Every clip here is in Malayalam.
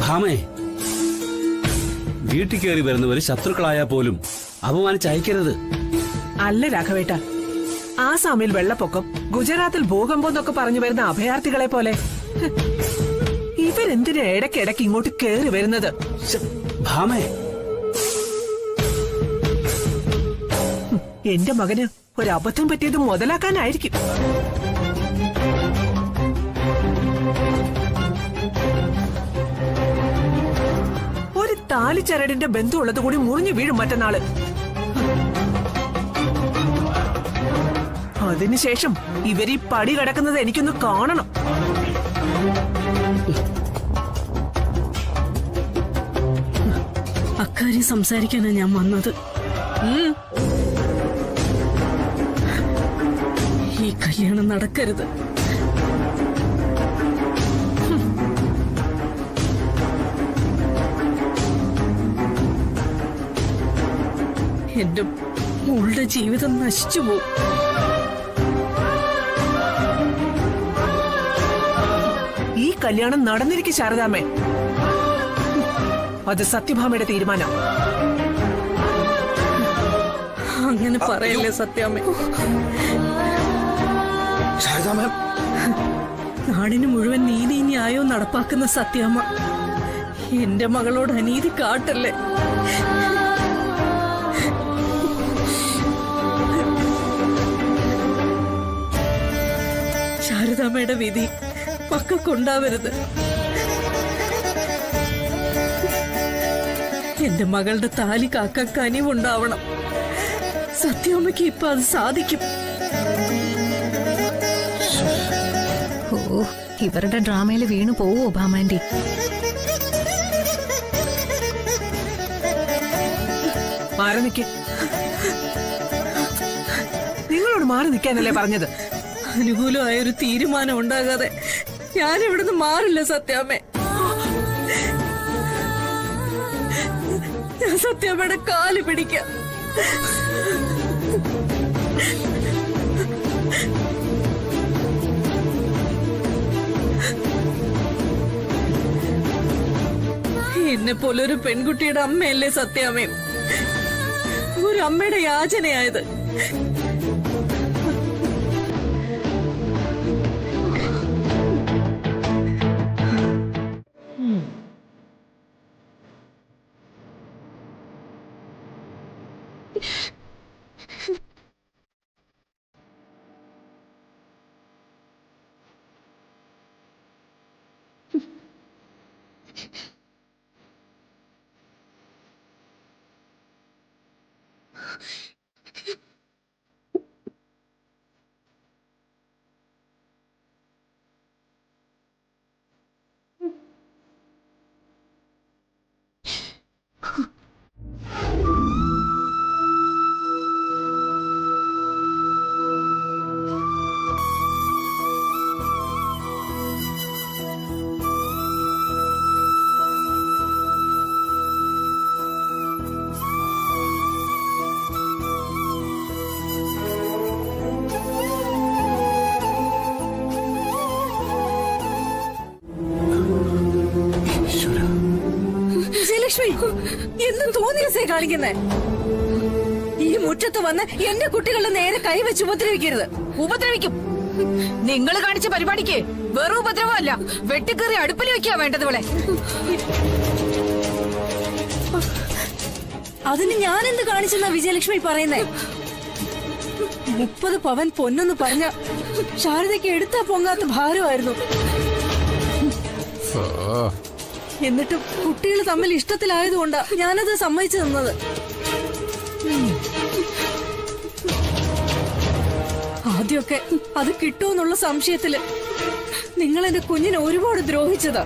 ഭാമേ, വീട്ടിൽ കയറി വരുന്നവര് ശത്രുക്കളായാൽ പോലും അപമാനിച്ചയക്കരുത്. അല്ല രാഘവേട്ട, ആസാമിൽ വെള്ളപ്പൊക്കം, ഗുജറാത്തിൽ ഭൂകമ്പം എന്നൊക്കെ പറഞ്ഞു വരുന്ന അഭയാർത്ഥികളെ പോലെ ഇവരെന്തിനാ ഇടയ്ക്കിടയ്ക്ക് ഇങ്ങോട്ട് കയറി വരുന്നത്? ഭാമേ, എന്റെ മകന് ഒരബദ്ധം പറ്റിയത് മുതലാക്കാനായിരിക്കും. ഒരു താലിച്ചരടിന്റെ ബന്ധമുള്ളത് കൂടി മുറിഞ്ഞു വീഴും മറ്റന്നാള്. അതിനുശേഷം ഇവരീ പടി കിടക്കുന്നത് എനിക്കൊന്ന് കാണണം. അക്കാര്യം സംസാരിക്കാനാ ഞാൻ വന്നത്. ഈ കല്യാണം നടക്കരുത്. എന്റെ മോളുടെ ജീവിതം നശിച്ചു പോകും. ഈ കല്യാണം നടന്നിരിക്കും ശാരദാമ്മേ. അത് സത്യഭാമയുടെ തീരുമാനം. അങ്ങനെ പറയല്ലേ സത്യാമ്മ. നാടിന് മുഴുവൻ നീതി ന്യായവും നടപ്പാക്കുന്ന സത്യാമ്മ എന്റെ മകളോട് അനീതി കാട്ടല്ലേ. ശാരദാമ്മയുടെ വിധി മക്കൾക്കുണ്ടാവരുത്. എന്റെ മകളുടെ താലി കാക്കാൻ കനിവുണ്ടാവണം. സത്യാമ്മയ്ക്ക് ഇപ്പൊ അത് സാധിക്കും. ഓ, ഇവരുടെ ഡ്രാമയില് വീണു പോവോ ഭാമാൻഡി? മാറി നിൽക്ക്. നിങ്ങളോട് മാറി നിൽക്കാനല്ലേ പറഞ്ഞത്? അനുകൂലമായ ഒരു തീരുമാനം ഉണ്ടാകാതെ ഞാൻ ഇവിടുന്ന് മാറില്ല സത്യാമ്മേ. ഞാൻ സത്യാമ്മയുടെ കാല് പിടിക്കാം. എന്നെ പോലെ ഒരു പെൺകുട്ടിയുടെ അമ്മയല്ലേ സത്യാമ്മയും. ഒരു അമ്മയുടെ യാചനയായത്. എന്തും തോന്നിയസേ കാണിക്കുന്നേ. ഈ മുറ്റത്ത് വന്ന് എന്റെ കുട്ടികളുടെ നേരെ കൈവച്ച് ഉപദ്രവിക്കരുത്. ഉപദ്രവിക്കും. നിങ്ങൾ കാണിച്ച പരിപാടിക്ക് വെറും ഉപദ്രവമല്ല, വെട്ടിക്കേറി അടുപ്പിൽ വെക്കാ വേണ്ടത്. ഇവിടെ അതിന് ഞാൻ എന്ത് കാണിച്ചെന്നാ വിജയലക്ഷ്മി പറയുന്നേ? 30 പവൻ പൊന്നെന്ന് പറഞ്ഞ ശാരദയ്ക്ക് എടുത്താ പൊങ്ങാത്ത ഭാരമായിരുന്നു. എന്നിട്ടും കുട്ടികൾ തമ്മിൽ ഇഷ്ടത്തിലായതുകൊണ്ടാ ഞാനത് സമ്മതിച്ചു തന്നത്. ആദ്യമൊക്കെ അത് കിട്ടുമെന്നുള്ള സംശയത്തില് നിങ്ങൾ എന്റെ കുഞ്ഞിനെ ഒരുപാട് ദ്രോഹിച്ചതാ.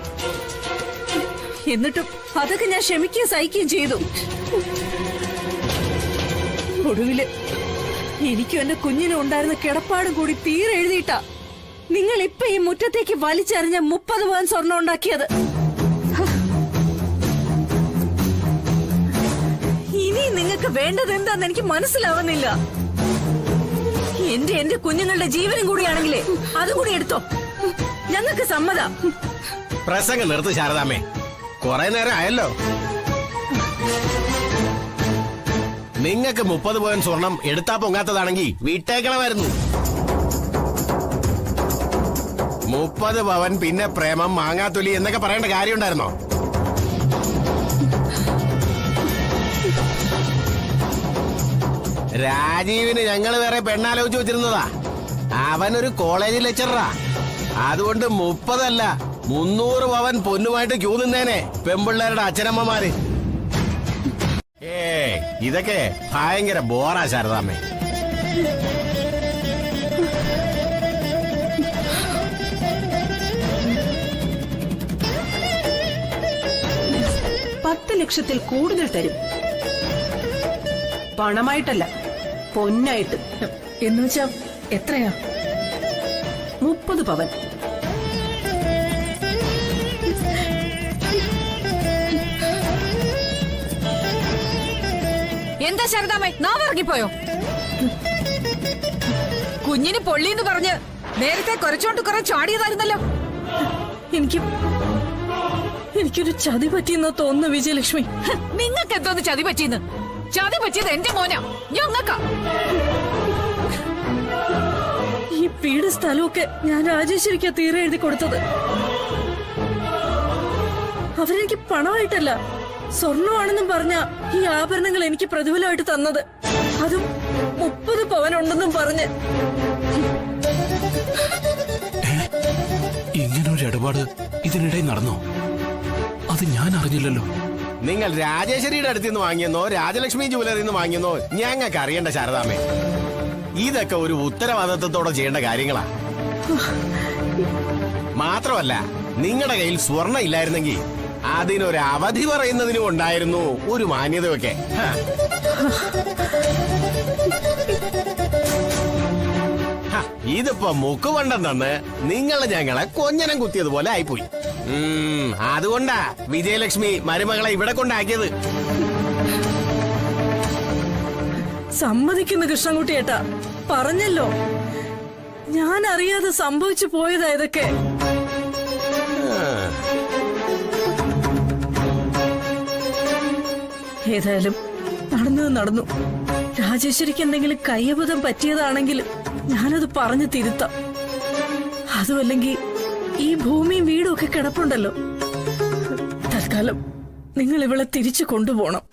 എന്നിട്ടും അതൊക്കെ ഞാൻ ക്ഷമിക്കുകയും സഹിക്കുകയും ചെയ്തു. ഒടുവില് എനിക്കും എന്റെ കുഞ്ഞിനും ഉണ്ടായിരുന്ന കിടപ്പാടും കൂടി തീരെ എഴുതിയിട്ടാ നിങ്ങൾ ഇപ്പൊ ഈ മുറ്റത്തേക്ക് വലിച്ചെറിഞ്ഞ 30 പവൻ സ്വർണം ഉണ്ടാക്കിയത്. ഇനി നിങ്ങൾക്ക് വേണ്ടത് എന്താന്ന് എനിക്ക് മനസ്സിലാവുന്നില്ല. എന്റെ കുഞ്ഞുങ്ങളുടെ ജീവനും കൂടിയാണെങ്കിലേ അതും കൂടി എടുത്തോ. ഞങ്ങൾക്ക് സമ്മതം. പ്രസംഗം നിർത്ത് ശാരദാമ്മേ. കൊറേ നേരം ആയല്ലോ. നിങ്ങൾക്ക് 30 പവൻ സ്വർണം എടുത്താ പൊങ്ങാത്തതാണെങ്കിൽ വിട്ടേക്കണമായിരുന്നു. 30 പവൻ പിന്നെ പ്രേമം മാങ്ങാത്തൊലി എന്നൊക്കെ പറയേണ്ട കാര്യമുണ്ടായിരുന്നോ? രാജീവിന് ഞങ്ങൾ വേറെ പെണ്ണാലോചിച്ച് വെച്ചിരുന്നതാ. അവനൊരു കോളേജ് ലെക്ചറാ. അതുകൊണ്ട് 30 അല്ല 300 പവൻ പൊന്നുമായിട്ട് ക്യൂ നിന്നേനെ പെമ്പിള്ളേരുടെ അച്ഛനമ്മമാര്. ഇതൊക്കെ ഭയങ്കര ബോറാ ശാരദാമ്മേ. $10 ലക്ഷത്തിൽ കൂടുതൽ തരും. പണമായിട്ടല്ല, പൊന്നായിട്ട്. എന്നുവെച്ചാ എത്രയാ? 30 പവൻ. എന്താ ശാരദാമ്മേ, നാവിറങ്ങിപ്പോയോ? കുഞ്ഞിന് പൊള്ളിന്ന് പറഞ്ഞ് നേരത്തെ കുറച്ചോണ്ട് കുറെ ചാടിയതായിരുന്നല്ലോ. എനിക്കൊരു ചതി പറ്റിയെന്നാ തോന്നുന്നു വിജയലക്ഷ്മി. നിങ്ങൾക്ക് എന്തോന്ന് ചതി പറ്റിയെന്ന്? ചതി പറ്റിയത് എന്റെ മോനാ, ഞങ്ങൾക്കാ. ഈ വീട് സ്ഥലമൊക്കെ ഞാൻ രാജേശ്വരിക്കാ തീരെ എഴുതി കൊടുത്തത്. അവരെനിക്ക് പണമായിട്ടല്ല, സ്വർണമാണെന്നും പറഞ്ഞ ഈ ആഭരണങ്ങൾ എനിക്ക് പ്രതിഫലമായിട്ട് തന്നത്. അതും 30 പവൻ ഉണ്ടെന്നും പറഞ്ഞ്. ഇങ്ങനൊരു ഇടപാട് ഇതിനിടയിൽ നടന്നോ? അത് ഞാൻ അറിഞ്ഞില്ലല്ലോ. നിങ്ങൾ രാജേശ്വരിയുടെ അടുത്ത് നിന്ന് വാങ്ങിയെന്നോ രാജലക്ഷ്മി ജുവലറിയിൽ നിന്ന് വാങ്ങിയെന്നോ ഞങ്ങൾക്ക് അറിയണ്ട ശാരദാമ്മേ. ഇതൊക്കെ ഒരു ഉത്തരവാദിത്വത്തോടെ ചെയ്യേണ്ട കാര്യങ്ങളാ. മാത്രമല്ല, നിങ്ങളുടെ കയ്യിൽ സ്വർണ്ണ ഇല്ലായിരുന്നെങ്കിൽ അതിനൊരു അവധി പറയുന്നതിനും ഉണ്ടായിരുന്നു ഒരു മാന്യതയൊക്കെ. ഇതിപ്പോ മുക്കുവണ്ടം തന്ന് നിങ്ങൾ ഞങ്ങളെ കൊഞ്ഞനം കുത്തിയതുപോലെ ആയിപ്പോയി. അതുകൊണ്ടാ വിജയലക്ഷ്മി മരുമകളെ ഇവിടെ കൊണ്ടാക്കിയത്. സമ്മതിക്കുന്നു കൃഷ്ണൻകുട്ടി ഏട്ടാ, പറഞ്ഞല്ലോ ഞാൻ അറിയാതെ സംഭവിച്ചു പോയതാ ഇതൊക്കെ. ഏതായാലും നടന്നത് നടന്നു. രാജേശ്വരിക്ക് എന്തെങ്കിലും കയ്യബദ്ധം പറ്റിയതാണെങ്കിൽ ഞാനത് പറഞ്ഞു തിരുത്താം. അതുമല്ലെങ്കിൽ ഈ ഭൂമിയും വീടും ഒക്കെ കിടപ്പുണ്ടല്ലോ. തൽക്കാലം നിങ്ങൾ ഇവളെ തിരിച്ചു കൊണ്ടുപോകണം.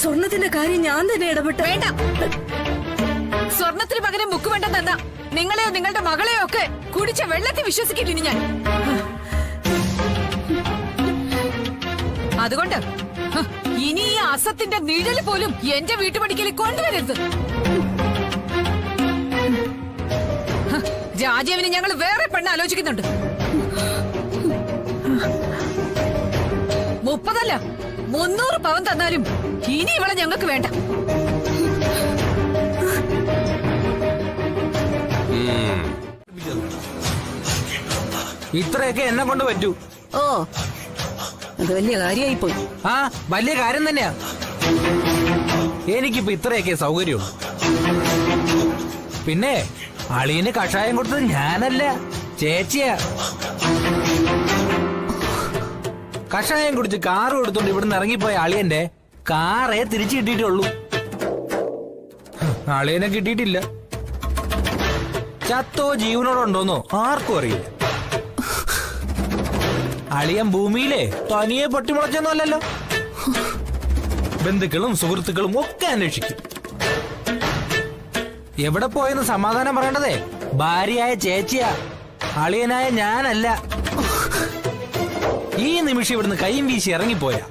സ്വർണത്തിന്റെ കാര്യം ഞാൻ തന്നെ ഇടപെട്ട. വേണ്ട, സ്വർണത്തിന് പകരം മുക്ക് വേണ്ടെന്ന നിങ്ങളെയോ നിങ്ങളുടെ മകളെയോ ഒക്കെ കുടിച്ച വെള്ളത്തിൽ വിശ്വസിക്കില്ല ഞാൻ. അതുകൊണ്ട് ഇനി ഈ അസത്തിന്റെ നിഴല് പോലും എന്റെ വീട്ടുപടിക്കൽ കൊണ്ടുവരരുത്. രാജീവിന് ഞങ്ങൾ വേറെ പെണ്ണ് ആലോചിക്കുന്നുണ്ട്. 30 അല്ല 300 പവൻ തന്നാലും ഇനി ഇവളെ ഞങ്ങൾക്ക് വേണ്ട. ഇത്രയൊക്കെ എന്നെ കൊണ്ട് പറ്റൂ. ഓ, അത് വലിയ കാര്യമായി പോയി. ആ, വലിയ കാര്യം തന്നെയാ. എനിക്കിപ്പോ ഇത്രയൊക്കെ സൗകര്യമുള്ളൂ. പിന്നെ അളിയന് കഷായം കൊടുത്തത് ഞാനല്ല, ചേച്ചിയാ. കഷായം കുടിച്ച് കാറ് കൊടുത്തോണ്ട് ഇവിടുന്ന് ഇറങ്ങിപ്പോയ അളിയന്റെ കാറേ തിരിച്ചു കിട്ടിയിട്ടുള്ളൂ. അളിയനെ കിട്ടിയിട്ടില്ല. ചത്തോ ജീവനോടുണ്ടോന്നോ ആർക്കും അറിയില്ല. അളിയൻ ഭൂമിയിലെ തനിയെ പൊട്ടിമുളച്ചൊന്നും അല്ലല്ലോ. ബന്ധുക്കളും സുഹൃത്തുക്കളും ഒക്കെ അന്വേഷിക്കും. എവിടെ പോയെന്ന് സമാധാനം പറയേണ്ടതേ ഭാര്യയായ ചേച്ചിയാ, അളിയനായ ഞാനല്ല. ഈ നിമിഷം ഇവിടുന്ന് കൈയും വീശി ഇറങ്ങിപ്പോയാ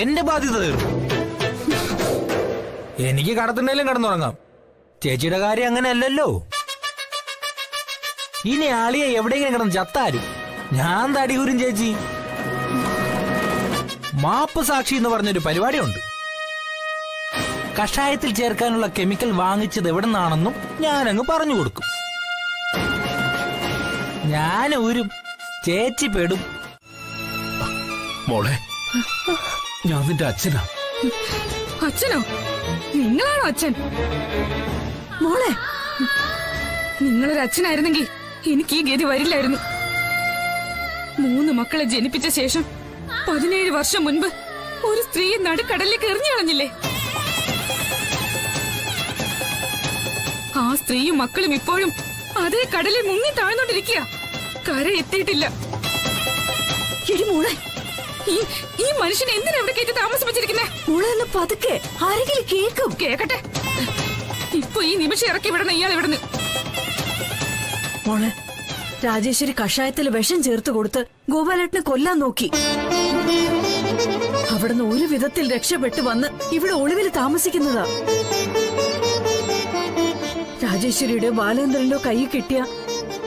എന്റെ ബാധ്യത തീർന്നു. എനിക്ക് കടത്തുണ്ടെങ്കിലും കടന്നുറങ്ങാം. ചേച്ചിയുടെ കാര്യം അങ്ങനെ അല്ലല്ലോ. ഇനി ആളിയെ എവിടെയെങ്കിലും കിടന്ന് ചത്താരും ഞാൻ തടികൂരും ചേച്ചി. മാപ്പ് സാക്ഷി എന്ന് പറഞ്ഞൊരു പരിപാടിയുണ്ട്. കഷായത്തിൽ ചേർക്കാനുള്ള കെമിക്കൽ വാങ്ങിച്ചത് എവിടെ നിന്നാണെന്നും ഞാനങ്ങ് പറഞ്ഞു കൊടുക്കും. ഞാൻ ഊരും, ചേച്ചി പെടും. മോളെ, ഞാൻ നിന്റെ അച്ഛനാ. അച്ഛനോ? നിങ്ങളാണോ അച്ഛൻ? മോളെ, നിങ്ങളൊരു അച്ഛനായിരുന്നെങ്കിൽ എനിക്ക് ഈ ഗതി വരില്ലായിരുന്നു. 3 മക്കളെ ജനിപ്പിച്ച ശേഷം 17 വർഷം മുൻപ് ഒരു സ്ത്രീയെ നടുക്കടലിലേക്ക് എറിഞ്ഞു കളഞ്ഞില്ലേ? ആ സ്ത്രീയും മക്കളും ഇപ്പോഴും അതേ കടലിൽ മുങ്ങി താഴ്ന്നോണ്ടിരിക്കുക. കര എത്തിയിട്ടില്ല. എടി മോളെ, ഈ മനുഷ്യനെ എന്തിനാ ഇവിടെ കയറ്റി താമസിപ്പിച്ചിരിക്കുന്നേ? മോളെ ഒന്ന് പതുക്കെ, ആരെങ്കിലും കേൾക്കും. കേക്കട്ടെ. ഇപ്പൊ ഈ നിമിഷം ഇറക്കി വിടണം ഇയാൾ ഇവിടുന്ന്. മോളെ, രാജേശ്വരി കഷായത്തിൽ വിഷം ചേർത്ത് കൊടുത്ത് ഗോപാലേട്ടനെ കൊല്ലാൻ നോക്കി. അവിടുന്ന് ഒരു വിധത്തിൽ രക്ഷപ്പെട്ടു വന്ന് ഇവിടെ ഒളിവിൽ താമസിക്കുന്നതാ. രാജേശ്വരിയുടെ ബാലേന്ദ്രന്റെ കൈ കിട്ടിയ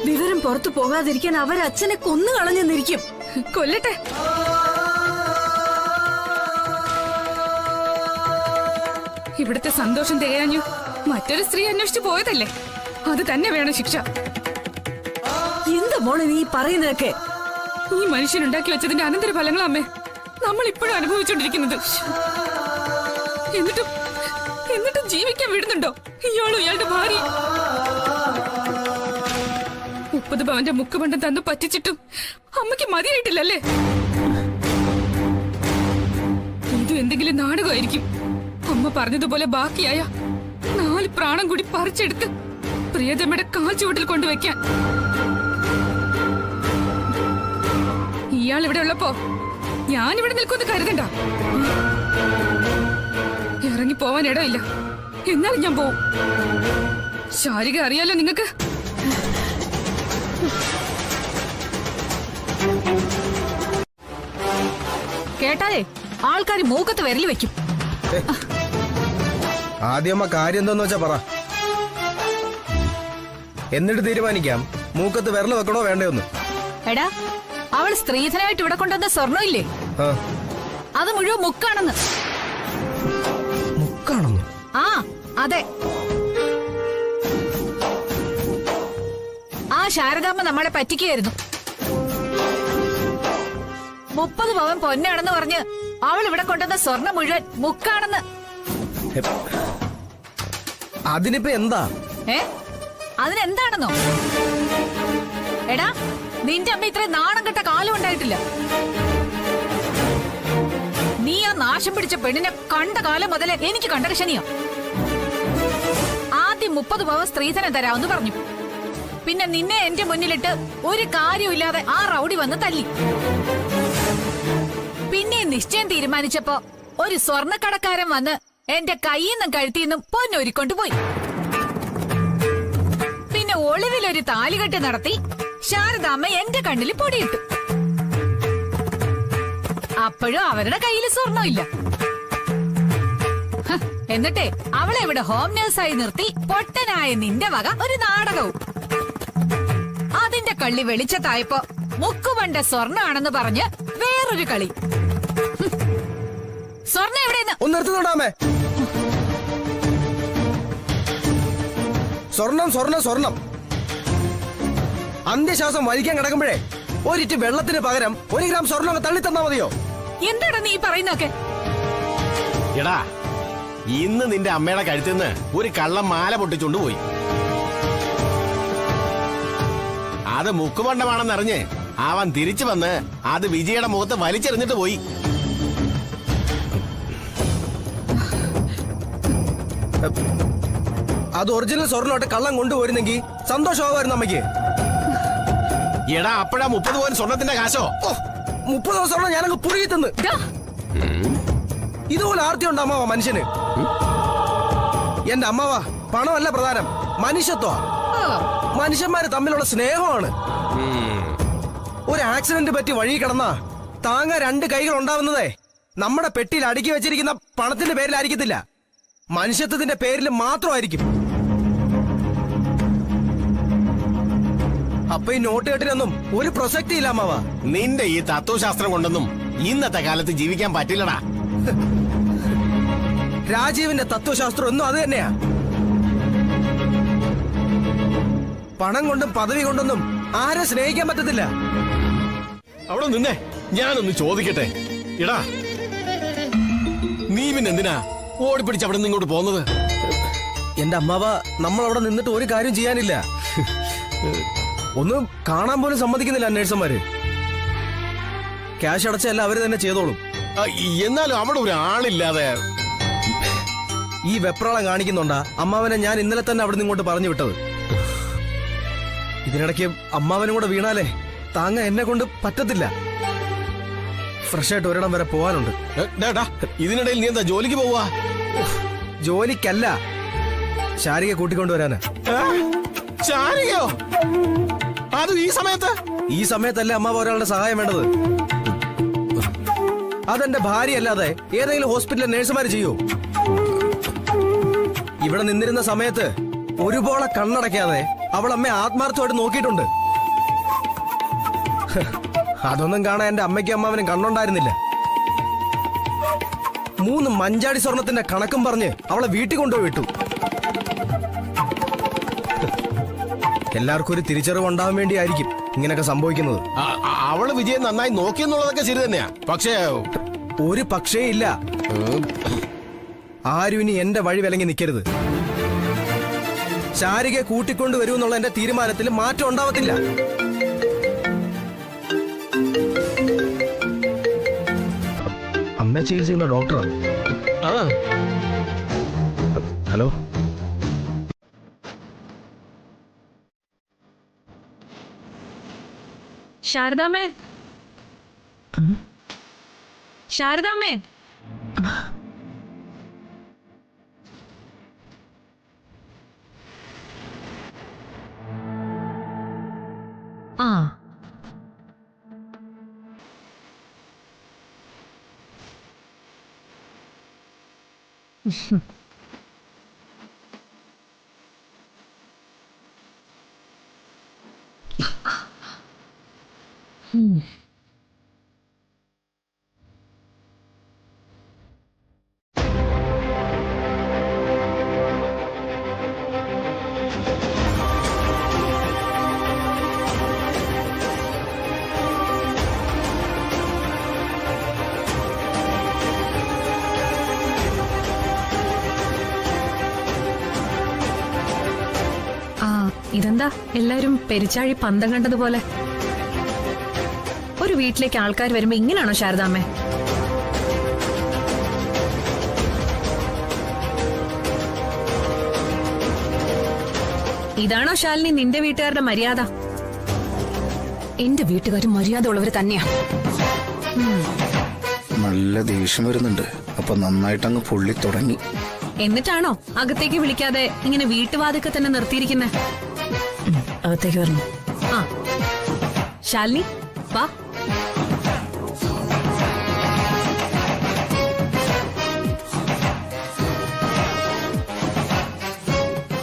വിവരം പുറത്തു പോകാതിരിക്കാൻ അവരച്ഛനെ കൊന്നു കളഞ്ഞെന്നിരിക്കും. കൊല്ലട്ടെ. ഇവിടുത്തെ സന്തോഷം തികയാഞ്ഞു മറ്റൊരു സ്ത്രീ അന്വേഷിച്ചു പോയതല്ലേ? അത് തന്നെ വേണം ശിക്ഷ. എന്താ മോളെ നീ പറയുന്നതൊക്കെ? ഈ മനുഷ്യനുണ്ടാക്കി വെച്ചതിന്റെ അനന്തര ഫലങ്ങളമ്മേ നമ്മൾ ഇപ്പോഴും അനുഭവിച്ചുകൊണ്ടിരിക്കുന്നത്. എന്നിട്ടും ജീവിക്കാൻ വിടുന്നുണ്ടോ ഇയാളും ഇയാളുടെ ഭാര്യ? 30 പവന്റെ മുക്കുബന്ധം തന്നു പറ്റിച്ചിട്ടും അമ്മയ്ക്ക് മതിയായിട്ടില്ലല്ലേ? ഇതും എന്തെങ്കിലും നാടകമായിരിക്കും. അമ്മ പറഞ്ഞതുപോലെ ബാക്കിയായ 4 പ്രാണം കൂടി പറിച്ചെടുത്ത് പ്രിയതമ്മയുടെ കാൽ ചുവട്ടിൽ കൊണ്ടുവയ്ക്കാൻ. ഇയാൾ ഇവിടെ ഉള്ളപ്പോ ഞാനിവിടെ നിൽക്കുമെന്ന് കരുതണ്ട. ഇറങ്ങി പോവാൻ ഇടമില്ല. എന്നാലും ഞാൻ പോവും. ശാരിക അറിയാലോ നിങ്ങക്ക്. കേട്ടാലേ ആൾക്കാർ മൂക്കത്ത് വിരൽ വെക്കും. ആദ്യം കാര്യം എന്താന്ന് വെച്ചാ പറ, എന്നിട്ട് തീരുമാനിക്കാം മൂക്കത്ത് വിരൽ വെക്കണോ വേണ്ടയോന്ന്. എടാ, അവൾ സ്ത്രീധനായിട്ട് ഇവിടെ കൊണ്ടുവന്ന സ്വർണ്ണം ഇല്ലേ, അത് മുഴുവൻ മുക്കാണെന്ന്. മുക്കാണെന്നോ? ആ അതെ. ആ ശാരദാമ്മ നമ്മളെ പറ്റിക്കുകയായിരുന്നു. 30 പവൻ പൊന്നാണെന്ന് പറഞ്ഞ് അവൾ ഇവിടെ കൊണ്ടുവന്ന സ്വർണ്ണം മുഴുവൻ മുക്കാണെന്ന്. അതിനിപ്പോ എന്താ? അതിനെന്താണെന്നോ? എടാ, നിന്റെ അമ്മ ഇത്ര നാണം കെട്ട കാലം ഉണ്ടായിട്ടില്ല. നീ ആ നാശം പിടിച്ച പെണ്ണിനെ കണ്ട കാലം മുതലേ എനിക്ക് കണ്ടകശനിയോ. ആദ്യം 30 പവൻ സ്ത്രീധനം തരാമെന്ന് പറഞ്ഞു. പിന്നെ നിന്നെ എന്റെ മുന്നിലിട്ട് ഒരു കാര്യമില്ലാതെ ആ റൗഡി വന്ന് തല്ലി. പിന്നെ നിശ്ചയം തീരുമാനിച്ചപ്പോ ഒരു സ്വർണ്ണക്കടക്കാരൻ വന്ന് എന്റെ കൈയിന്നും കഴുത്തിന്നും പൊന്നൊരിക്കൊണ്ടുപോയി. പിന്നെ ഒളിവിലൊരു താലികെട്ട് നടത്തി ശാരദാമ്മ എന്റെ കണ്ണിൽ പൊടിയിട്ടു. അപ്പോഴും അവരുടെ കയ്യിൽ സ്വർണ്ണമില്ല. എന്നിട്ടേ അവളെ ഇവിടെ ഹോം നേഴ്സായി നിർത്തി പൊട്ടനായ നിന്റെ വക ഒരു നാടകവും. അതിന്റെ കള്ളി വെളിച്ചത്തായപ്പോ മുക്കുപണ്ട സ്വർണ്ണാണെന്ന് പറഞ്ഞ് വേറൊരു കളി. സ്വർണ്ണം എവിടെയെന്ന് ഒന്ന് നിർത്തുന്നുണ്ടാമേ. സ്വർണം സ്വർണം സ്വർണം. അന്ത്യശ്വാസം വലിക്കാൻ കിടക്കുമ്പോഴേ ഒരിറ്റ് വെള്ളത്തിന് പകരം 1 ഗ്രാം സ്വർണ്ണം തള്ളി തന്നാ മതിയോ? എന്താണ് നീ പറയുന്നൊക്കെ? എടാ, ഇന്ന് നിന്റെ അമ്മയുടെ കഴുത്തിന്ന് ഒരു കള്ളം മാല പൊട്ടിച്ചോണ്ട് പോയി. അത് മുക്കുപണ്ടമാണെന്നറിഞ്ഞ് അവൻ തിരിച്ചു വന്ന് അത് വിജയുടെ മുഖത്ത് വലിച്ചെറിഞ്ഞിട്ട് പോയി. അത് ഒറിജിനൽ സ്വർണ്ണമായിട്ട് കള്ളം കൊണ്ടുപോയിരുന്നെങ്കിൽ സന്തോഷമാകുമായിരുന്നു അമ്മയ്ക്ക്. എടാ, അപ്പോഴാ 30 പവൻ സ്വർണത്തിന്റെ കാശോ? 30 സ്വർണ്ണം ഞാനങ്ങ് പുഴുകി തിന്ന്. ഇതുപോലെ ആർത്തി ഉണ്ട് അമ്മാവ മനുഷ്യന്. എന്റെ അമ്മാവ, പണമല്ല പ്രധാനം, മനുഷ്യത്വ. മനുഷ്യന്മാര് തമ്മിലുള്ള സ്നേഹമാണ്. ഒരു ആക്സിഡന്റ് പറ്റി വഴി കിടന്നാ താങ്ങ 2 കൈകൾ ഉണ്ടാവുന്നതേ നമ്മുടെ പെട്ടിയിൽ അടുക്കി വെച്ചിരിക്കുന്ന പണത്തിന്റെ പേരിലായിരിക്കത്തില്ല, മനുഷ്യത്വത്തിന്റെ പേരിൽ മാത്രമായിരിക്കും. അപ്പൊ ഈ നോട്ട് കെട്ടിനൊന്നും ഒരു പ്രസക്തി ഇല്ല അമ്മാവ. നിന്റെ ഈ തത്വശാസ്ത്രം കൊണ്ടൊന്നും ഇന്നത്തെ കാലത്ത് ജീവിക്കാൻ പറ്റില്ലടാ. രാജീവിന്റെ തത്വശാസ്ത്രം ഒന്നും അത് തന്നെയാ. പണം കൊണ്ടും പദവി കൊണ്ടൊന്നും ആരെ സ്നേഹിക്കാൻ പറ്റത്തില്ല. അവിടെ നിന്നേ, ഞാനൊന്ന് ചോദിക്കട്ടെ. എടാ, നീ പിന്നെന്തിനാ ഓടിപ്പിടിച്ച് അവിടെ നിന്ന് ഇങ്ങോട്ട് പോകുന്നത്? എന്റെ അമ്മാവ, നമ്മൾ അവിടെ നിന്നിട്ട് ഒരു കാര്യം ചെയ്യാനില്ല. ഒന്നും കാണാൻ പോലും സമ്മതിക്കുന്നില്ല അന്വേഷന്മാര്. ക്യാഷ് അടച്ചല്ല അവര് തന്നെ ചെയ്തോളും. എന്നാലും അവിടെ ഒരാളില്ലാതെ ഈ വെപ്രാളം കാണിക്കുന്നുണ്ടാ അമ്മാവനെ ഞാൻ ഇന്നലെ തന്നെ അവിടെ നിന്ന് ഇങ്ങോട്ട് പറഞ്ഞു വിട്ടത്. ഇതിനിടയ്ക്ക് അമ്മാവനും കൂടെ വീണാലേ താങ്ങ എന്നെ കൊണ്ട് പറ്റത്തില്ല. ഫ്രഷ് ആയിട്ട് ഒരിടം വരെ പോവാനുണ്ട്. ഇതിനിടയിൽ നീ എന്താ ജോലിക്ക് പോവാ? ജോലിക്കല്ല, ശാരിക കൂട്ടിക്കൊണ്ടുവരാനാ. ശാരികയോ? അത് ഈ സമയത്ത്? ഈ സമയത്തല്ലേ അമ്മാവ ഒരാളുടെ സഹായം വേണ്ടത്. അതെന്റെ ഭാര്യ അല്ലാതെ ഏതെങ്കിലും ഹോസ്പിറ്റലിലെ നേഴ്സുമാര് ചെയ്യൂ? ഇവിടെ നിന്നിരുന്ന സമയത്ത് ഒരുപോലെ കണ്ണടയ്ക്കാതെ അവൾ അമ്മയെ ആത്മാർത്ഥമായിട്ട് നോക്കിയിട്ടുണ്ട്. അതൊന്നും കാണാൻ എന്റെ അമ്മയ്ക്കും അമ്മാവനും കണ്ണുണ്ടായിരുന്നില്ല. 3 മഞ്ചാടി സ്വർണത്തിന്റെ കണക്കും പറഞ്ഞ് അവളെ വീട്ടിൽ കൊണ്ടുപോയി വിട്ടു. എല്ലാവർക്കും ഒരു തിരിച്ചറിവ് ഉണ്ടാവാൻ വേണ്ടിയായിരിക്കും ഇങ്ങനെയൊക്കെ സംഭവിക്കുന്നത്. അവള് വിജയം നന്നായി നോക്കിയെന്നുള്ളതൊക്കെ ശരി തന്നെയാ. പക്ഷേ ഒരു പക്ഷേ ഇല്ല. ആരും ഇനി എന്റെ വഴി വിലങ്ങി നിൽക്കരുത്. ശാരികയെ കൂട്ടിക്കൊണ്ടുവരുമെന്നുള്ള എന്റെ തീരുമാനത്തിൽ മാറ്റം ഉണ്ടാവത്തില്ല. അമ്മ ചികിത്സിക്കുന്ന ഡോക്ടറാണ്. ഹലോ, ശാരദാമ്മേ, ശാരദാമ്മേ, ആ ഇതെന്താ എല്ലാരും പെരിച്ചാഴി പന്തം കണ്ടതുപോലെ? ഒരു വീട്ടിലേക്ക് ആൾക്കാർ വരുമ്പോ ഇങ്ങനെയാണോ ശാരദാമ്മേ? ഇതാണോ ശാലിനി നിന്റെ വീട്ടുകാരുടെ മര്യാദ? എന്റെ വീട്ടുകാരും മര്യാദ ഉള്ളവര് തന്നെയാ. നല്ല ദേഷ്യം വരുന്നുണ്ട്. അപ്പൊ നന്നായിട്ടങ്ങ് പൊള്ളി തുടങ്ങി. എന്നിട്ടാണോ അകത്തേക്ക് വിളിക്കാതെ ഇങ്ങനെ വീട്ടുവാതിക്കെ തന്നെ നിർത്തിയിരിക്കുന്നെ? അകത്തേക്ക് വരണം. ആ ശാലിനി വാ.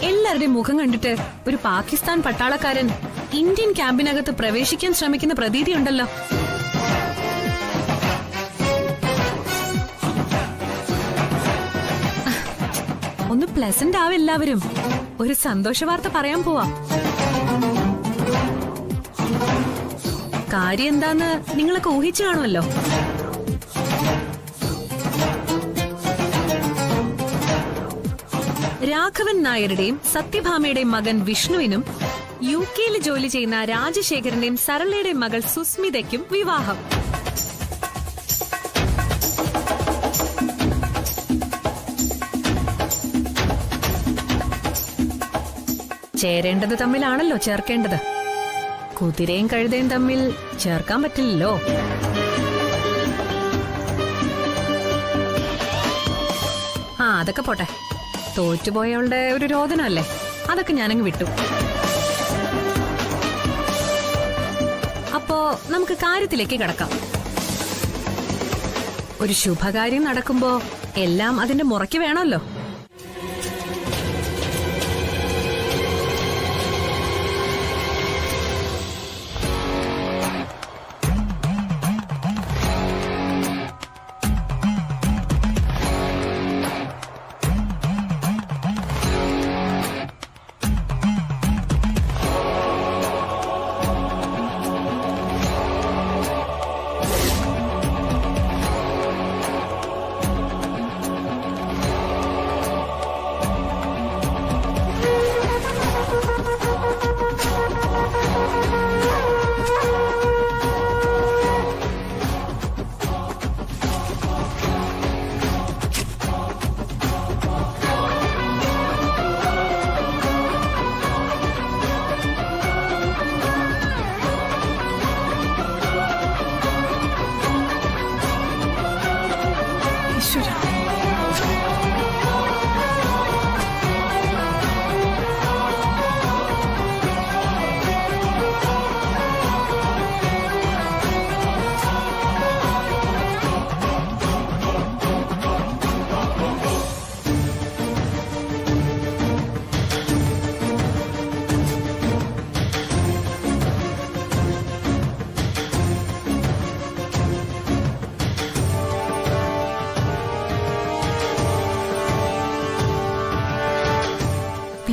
എല്ലാവരുടെയും മുഖം കണ്ടിട്ട് ഒരു പാകിസ്ഥാൻ പട്ടാളക്കാരൻ ഇന്ത്യൻ ക്യാമ്പിനകത്ത് പ്രവേശിക്കാൻ ശ്രമിക്കുന്ന പ്രതീതിയുണ്ടല്ലോ. ഒന്ന് പ്ലസന്റ് ആവും എല്ലാവരും. ഒരു സന്തോഷ വാർത്ത പറയാൻ പോവാ. കാര്യം എന്താന്ന് നിങ്ങളൊക്കെ ഊഹിച്ചു കാണുമല്ലോ. രാഘവൻ നായരുടെയും സത്യഭാമയുടെയും മകൻ വിഷ്ണുവിനും UK ജോലി ചെയ്യുന്ന രാജശേഖരന്റെയും സരളയുടെയും മകൾ സുസ്മിതയ്ക്കും വിവാഹം. ചേരേണ്ടത് തമ്മിലാണല്ലോ ചേർക്കേണ്ടത്. കുതിരയും കഴുതയും തമ്മിൽ ചേർക്കാൻ പറ്റില്ലല്ലോ. ആ അതൊക്കെ പോട്ടെ. തോറ്റുപോയവളുടെ ഒരു രോദനമല്ലേ, അതൊക്കെ ഞാനങ്ങ് വിട്ടു. അപ്പോ നമുക്ക് കാര്യത്തിലേക്ക് കിടക്കാം. ഒരു ശുഭകാര്യം നടക്കുമ്പോ എല്ലാം അതിന്റെ മുറയ്ക്ക് വേണമല്ലോ.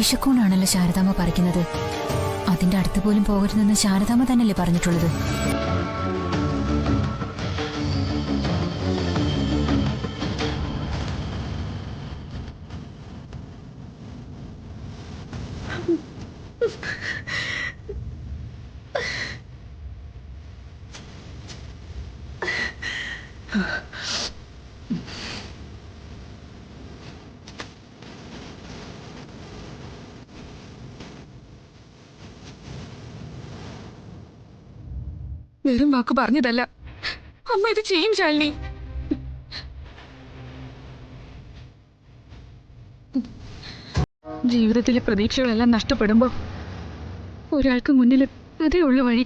വിഷക്കൂണാണല്ലോ ശാരദാമ്മ പറിക്കുന്നത്. അതിന്റെ അടുത്ത് പോലും പോകരുതെന്ന് ശാരദാമ്മ തന്നെയല്ലേ പറഞ്ഞിട്ടുള്ളത്? വെറും വാക്ക് പറഞ്ഞതല്ല, അമ്മ ഇത് ചെയ്യും ശാലിനി. ജീവിതത്തിലെ പ്രതീക്ഷകളെല്ലാം നഷ്ടപ്പെടുമ്പോ ഒരാൾക്ക് മുന്നിൽ അതേ ഉള്ളു വഴി.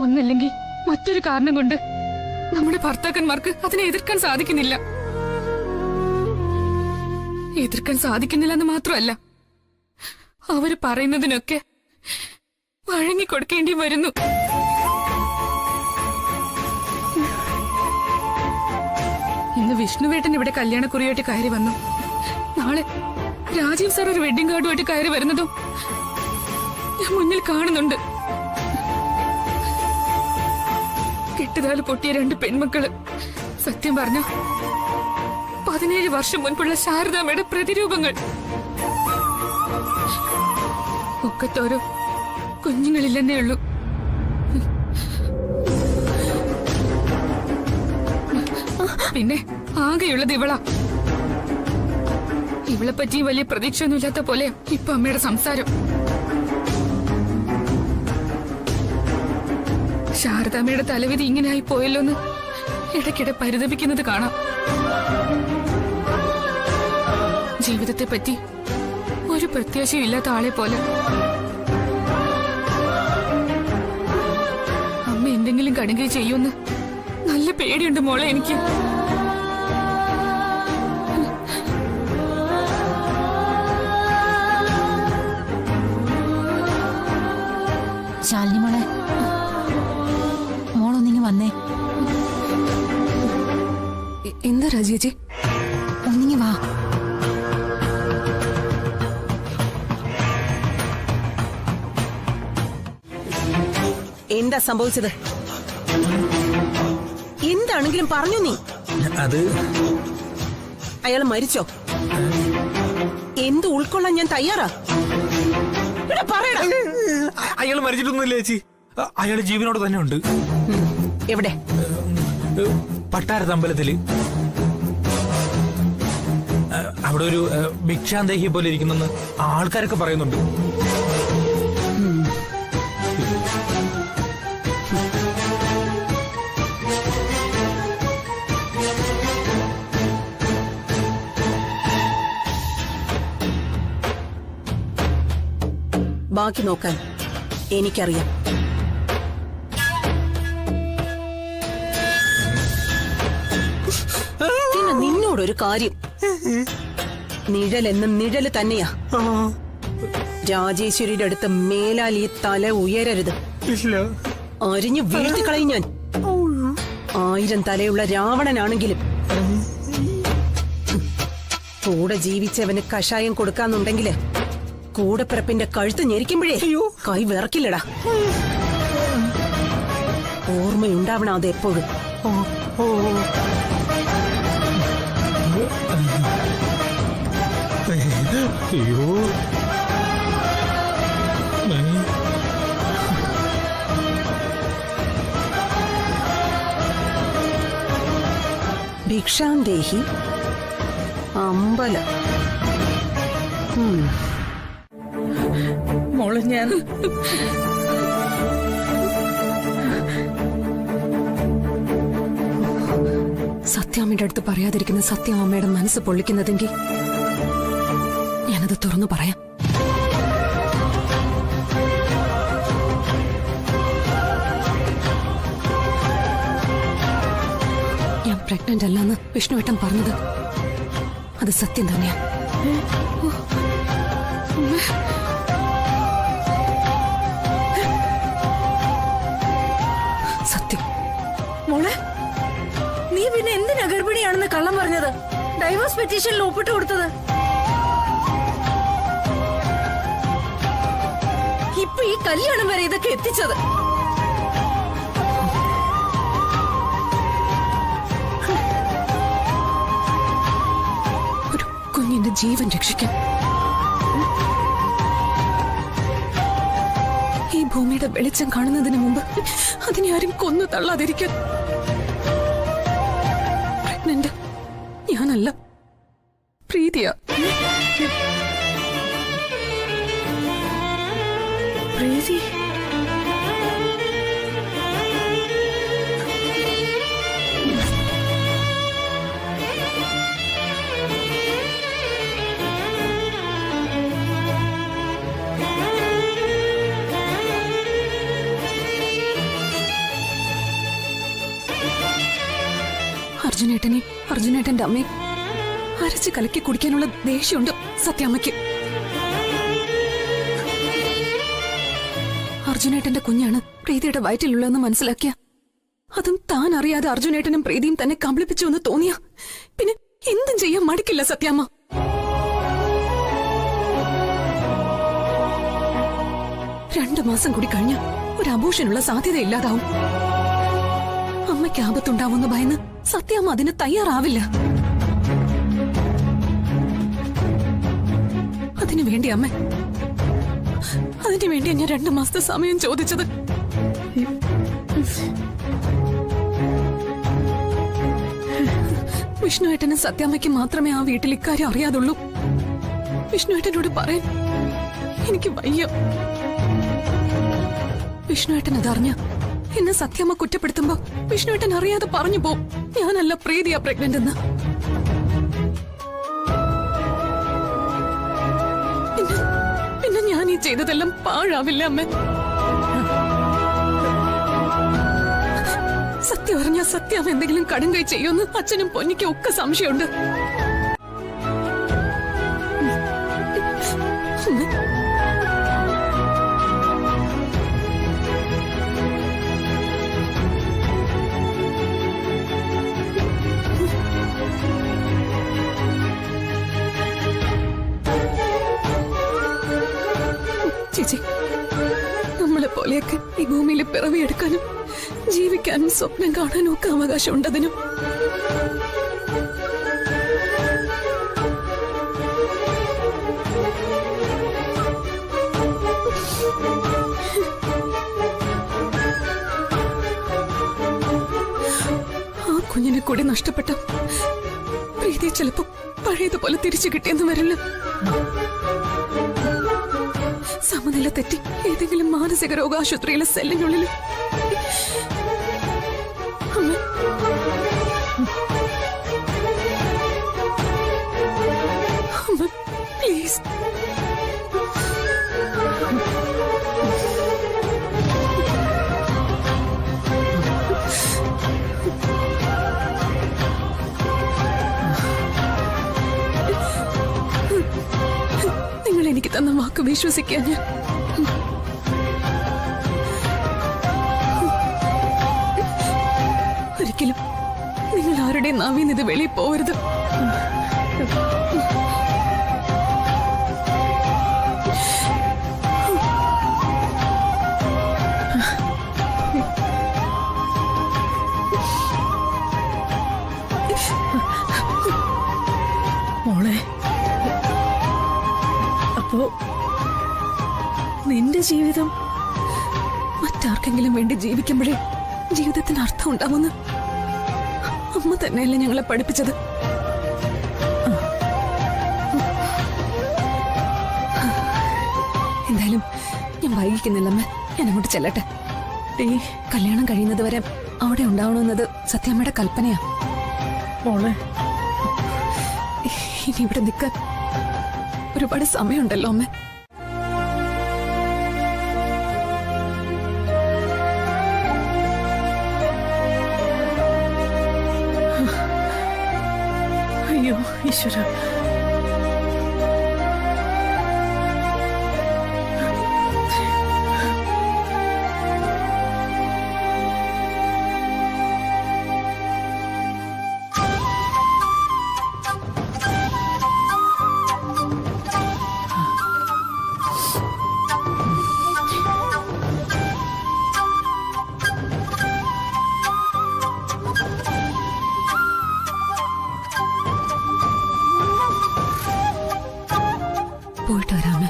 ഒന്നല്ലെങ്കിൽ മറ്റൊരു കാരണം കൊണ്ട് നമ്മുടെ ഭർത്താക്കന്മാർക്ക് അതിനെ എതിർക്കാൻ സാധിക്കുന്നില്ല. എതിർക്കാൻ സാധിക്കുന്നില്ലെന്ന് മാത്രമല്ല, അവര് പറയുന്നതിനൊക്കെ വഴങ്ങിക്കൊടുക്കേണ്ടി വരുന്നു. ഇന്ന് വിഷ്ണുവേട്ടൻ ഇവിടെ കല്യാണക്കുറിയായിട്ട് കയറി വന്നു. നാളെ രാജീവ് സാർ ഒരു വെഡിങ് കാർഡുമായിട്ട് കയറി വരുന്നതും ഞാൻ മുന്നിൽ കാണുന്നുണ്ട്. കെട്ടുതാല് പൊട്ടിയ 2 പെൺമക്കള്. സത്യം പറഞ്ഞ 17 വർഷം മുൻപുള്ള ശാരദാമ്മയുടെ പ്രതിരൂപങ്ങൾ. ഒക്കത്തോരോ കുഞ്ഞുങ്ങളില്ലെന്നേ ഉള്ളൂ. പിന്നെ ആകെയുള്ളത് ഇവളാ. ഇവളെ പറ്റി വലിയ പ്രതീക്ഷയൊന്നുമില്ലാത്ത പോലെ ഇപ്പൊ അമ്മയുടെ സംസാരം. ശാരദാമ്മയുടെ തലവിധി ഇങ്ങനെയായി പോയല്ലോന്ന് ഇടയ്ക്കിടെ പരിതപിക്കുന്നത് കാണാം. ജീവിതത്തെ പറ്റി ഒരു പ്രത്യാശയും ഇല്ലാത്ത ആളെ പോലെ. അമ്മ എന്തെങ്കിലും കടുകയും ചെയ്യുമെന്ന് നല്ല പേടിയുണ്ട് മോളെ എനിക്ക്. ശാലിനി മോളെ, മോളൊന്നിങ്ങി വന്നേ. എന്താ രാജിയേച്ചി? ഒന്നിങ്ങി വാ. എന്താ സംഭവിച്ചത്? എന്താണെങ്കിലും പറഞ്ഞു നീ. അത് അയാൾ മരിച്ചോ? എന്ത് ഉൾക്കൊള്ളാൻ ഞാൻ തയ്യാറാ. പറയടാ. അയാൾ മരിച്ചിട്ടൊന്നുമില്ല ചേച്ചി. അയാൾ ജീവനോട് തന്നെ ഉണ്ട്. എവിടെ? പട്ടാരത്തമ്പലത്തില്. അവിടെ ഒരു ഭിക്ഷാന്തേഹി പോലെ ഇരിക്കുന്നെന്ന് ആൾക്കാരൊക്കെ പറയുന്നുണ്ട്. ബാക്കി നോക്കാൻ എനിക്കറിയാം. പിന്നെ നിന്നോടൊരു കാര്യം. നിഴലെന്നും നിഴല് തന്നെയാ. രാജേശ്വരിയുടെ അടുത്ത് മേലാൽ ഈ തല ഉയരരുത്. അരിഞ്ഞു വീഴ്ത്തിക്കളയും ഞാൻ. 1000 തലയുള്ള രാവണനാണെങ്കിലും. കൂടെ ജീവിച്ചവന് കഷായം കൊടുക്കാന്നുണ്ടെങ്കില് കൂടെപ്പിറപ്പിന്റെ കഴുത്ത് ഞെരിക്കുമ്പോഴേ കൈ വിറക്കില്ലടാ. ഓർമ്മയുണ്ടാവണം അതെപ്പോഴും. ഭിക്ഷാന്തേഹി അമ്പലം. മോള് ഞാൻ സത്യാമ്മയുടെ അടുത്ത് പറയാതിരിക്കുന്ന സത്യാമ്മയുടെ മനസ്സ് പൊള്ളിക്കുന്നതെങ്കിൽ ഞാനത് തുറന്നു പറയാം. പ്രഗ്നന്റ് അല്ലെന്ന് വിഷ്ണുവേട്ടൻ പറഞ്ഞത് അത് സത്യം തന്നെയാ. സത്യം. മോളെ, നീ പിന്നെ എന്തിനാ ഗർഭിണിയാണെന്ന് കള്ളം പറഞ്ഞത്? ഡൈവോഴ്സ് പെറ്റീഷനിൽ ഒപ്പിട്ട് കൊടുത്തത്? ഇപ്പൊ ഈ കല്യാണം വരെ ഇതൊക്കെ എത്തിച്ചത്. ഒരു കുഞ്ഞിന്റെ ജീവൻ രക്ഷിക്കാൻ ഈ ഭൂമിയുടെ വെളിച്ചം കാണുന്നതിന് മുമ്പ് അതിനെ ആരും കൊന്നു തള്ളാതിരിക്കാൻ. പ്രഗ്നന്റ് ഞാനല്ല, പ്രീതിയാ. പ്രീതി? അർജുനേട്ടന്റെ അമ്മയെ അരച്ച് കലക്കി കുടിക്കാനുള്ള ദേഷ്യമുണ്ട് സത്യാമ്മയ്ക്ക്. അർജുനേട്ടന്റെ കുഞ്ഞാണ് പ്രീതിയുടെ വയറ്റിലുള്ളതെന്ന് മനസ്സിലാക്കിയ, അതും താൻ അറിയാതെ അർജുനേട്ടനും പ്രീതിയും തന്നെ കബളിപ്പിച്ചു എന്ന് തോന്നിയ പിന്നെ എന്തും ചെയ്യാൻ മടിക്കില്ല സത്യാമ്മ. രണ്ടു മാസം കൂടി കഴിഞ്ഞ ഒരു അബോഷനുള്ള സാധ്യത ഇല്ലാതാവും. അമ്മയ്ക്ക് ആപത്തുണ്ടാവുമെന്ന് ഭയന്ന് സത്യാമ്മ അതിന് തയ്യാറാവില്ല. അതിനുവേണ്ടി അമ്മ, അതിനുവേണ്ടിയാ ഞാൻ 2 മാസത്തെ സമയം ചോദിച്ചത്. വിഷ്ണുവേട്ടനും സത്യാമ്മയ്ക്ക് മാത്രമേ ആ വീട്ടിൽ ഇക്കാര്യം അറിയാതുള്ളൂ. വിഷ്ണുവേട്ടനോട് പറയാൻ എനിക്ക് വയ്യ. വിഷ്ണുവേട്ടൻ അതറിഞ്ഞ എന്നെ സത്യാമ്മ കുറ്റപ്പെടുത്തുമ്പോ വിഷ്ണുവേട്ടൻ അറിയാതെ പറഞ്ഞു പോവും ഞാനല്ല പ്രീതിയാ പ്രഗ്നന്റ് എന്ന്. പിന്നെ ഞാൻ ഈ ചെയ്തതെല്ലാം പാഴാവില്ല അമ്മ. സത്യം അറിഞ്ഞ സത്യാമ്മ എന്തെങ്കിലും കടും കൈ ചെയ്യുമെന്ന് അച്ഛനും പൊന്നിക്കും ഒക്കെ സംശയമുണ്ട്. ചേച്ചി, നമ്മളെ പോലെയൊക്കെ ഈ ഭൂമിയിൽ പിറവിയെടുക്കാനും ജീവിക്കാനും സ്വപ്നം കാണാനും ഒക്കെ അവകാശമുണ്ട്. അതിനും ആ കുഞ്ഞിനെ കൂടി നഷ്ടപ്പെട്ട പ്രീതി ചിലപ്പോ പഴയതുപോലെ തിരിച്ചു കിട്ടിയെന്ന് വരില്ല. സമനില തെറ്റി ഏതെങ്കിലും മാനസിക രോഗാശുപത്രിയിലെ സെല്ലിനുള്ളിൽ. അമ്മ പ്ലീസ്, നിങ്ങൾ എനിക്ക് തന്ന വാക്ക് വിശ്വസിക്കാൻ ഞാൻ ഒരിക്കലും നിങ്ങൾ ആരുടെയും നാവിൽ ഇത് വെളിയിൽ പോകരുത്. മോളെ, അപ്പോ നിന്റെ ജീവിതം മറ്റാർക്കെങ്കിലും വേണ്ടി ജീവിക്കുമ്പോഴേ ജീവിതത്തിന് അർത്ഥം ഉണ്ടാവുമെന്ന് അമ്മ തന്നെയല്ലേ ഞങ്ങളെ പഠിപ്പിച്ചത്. എന്തായാലും ഞാൻ വൈകിക്കുന്നില്ല അമ്മ, ഞാൻ അങ്ങോട്ട് ചെല്ലട്ടെ. കല്യാണം കഴിയുന്നത് വരെ അവിടെ ഉണ്ടാവണമെന്നത് സത്യാമ്മയുടെ കൽപ്പനയാ. മോളെ, ഇനി ഇവിടെ നിൽക്കാൻ ഒരുപാട് സമയമുണ്ടല്ലോ അമ്മ. ഈശ്വര. പോയിട്ട് വരാമേ.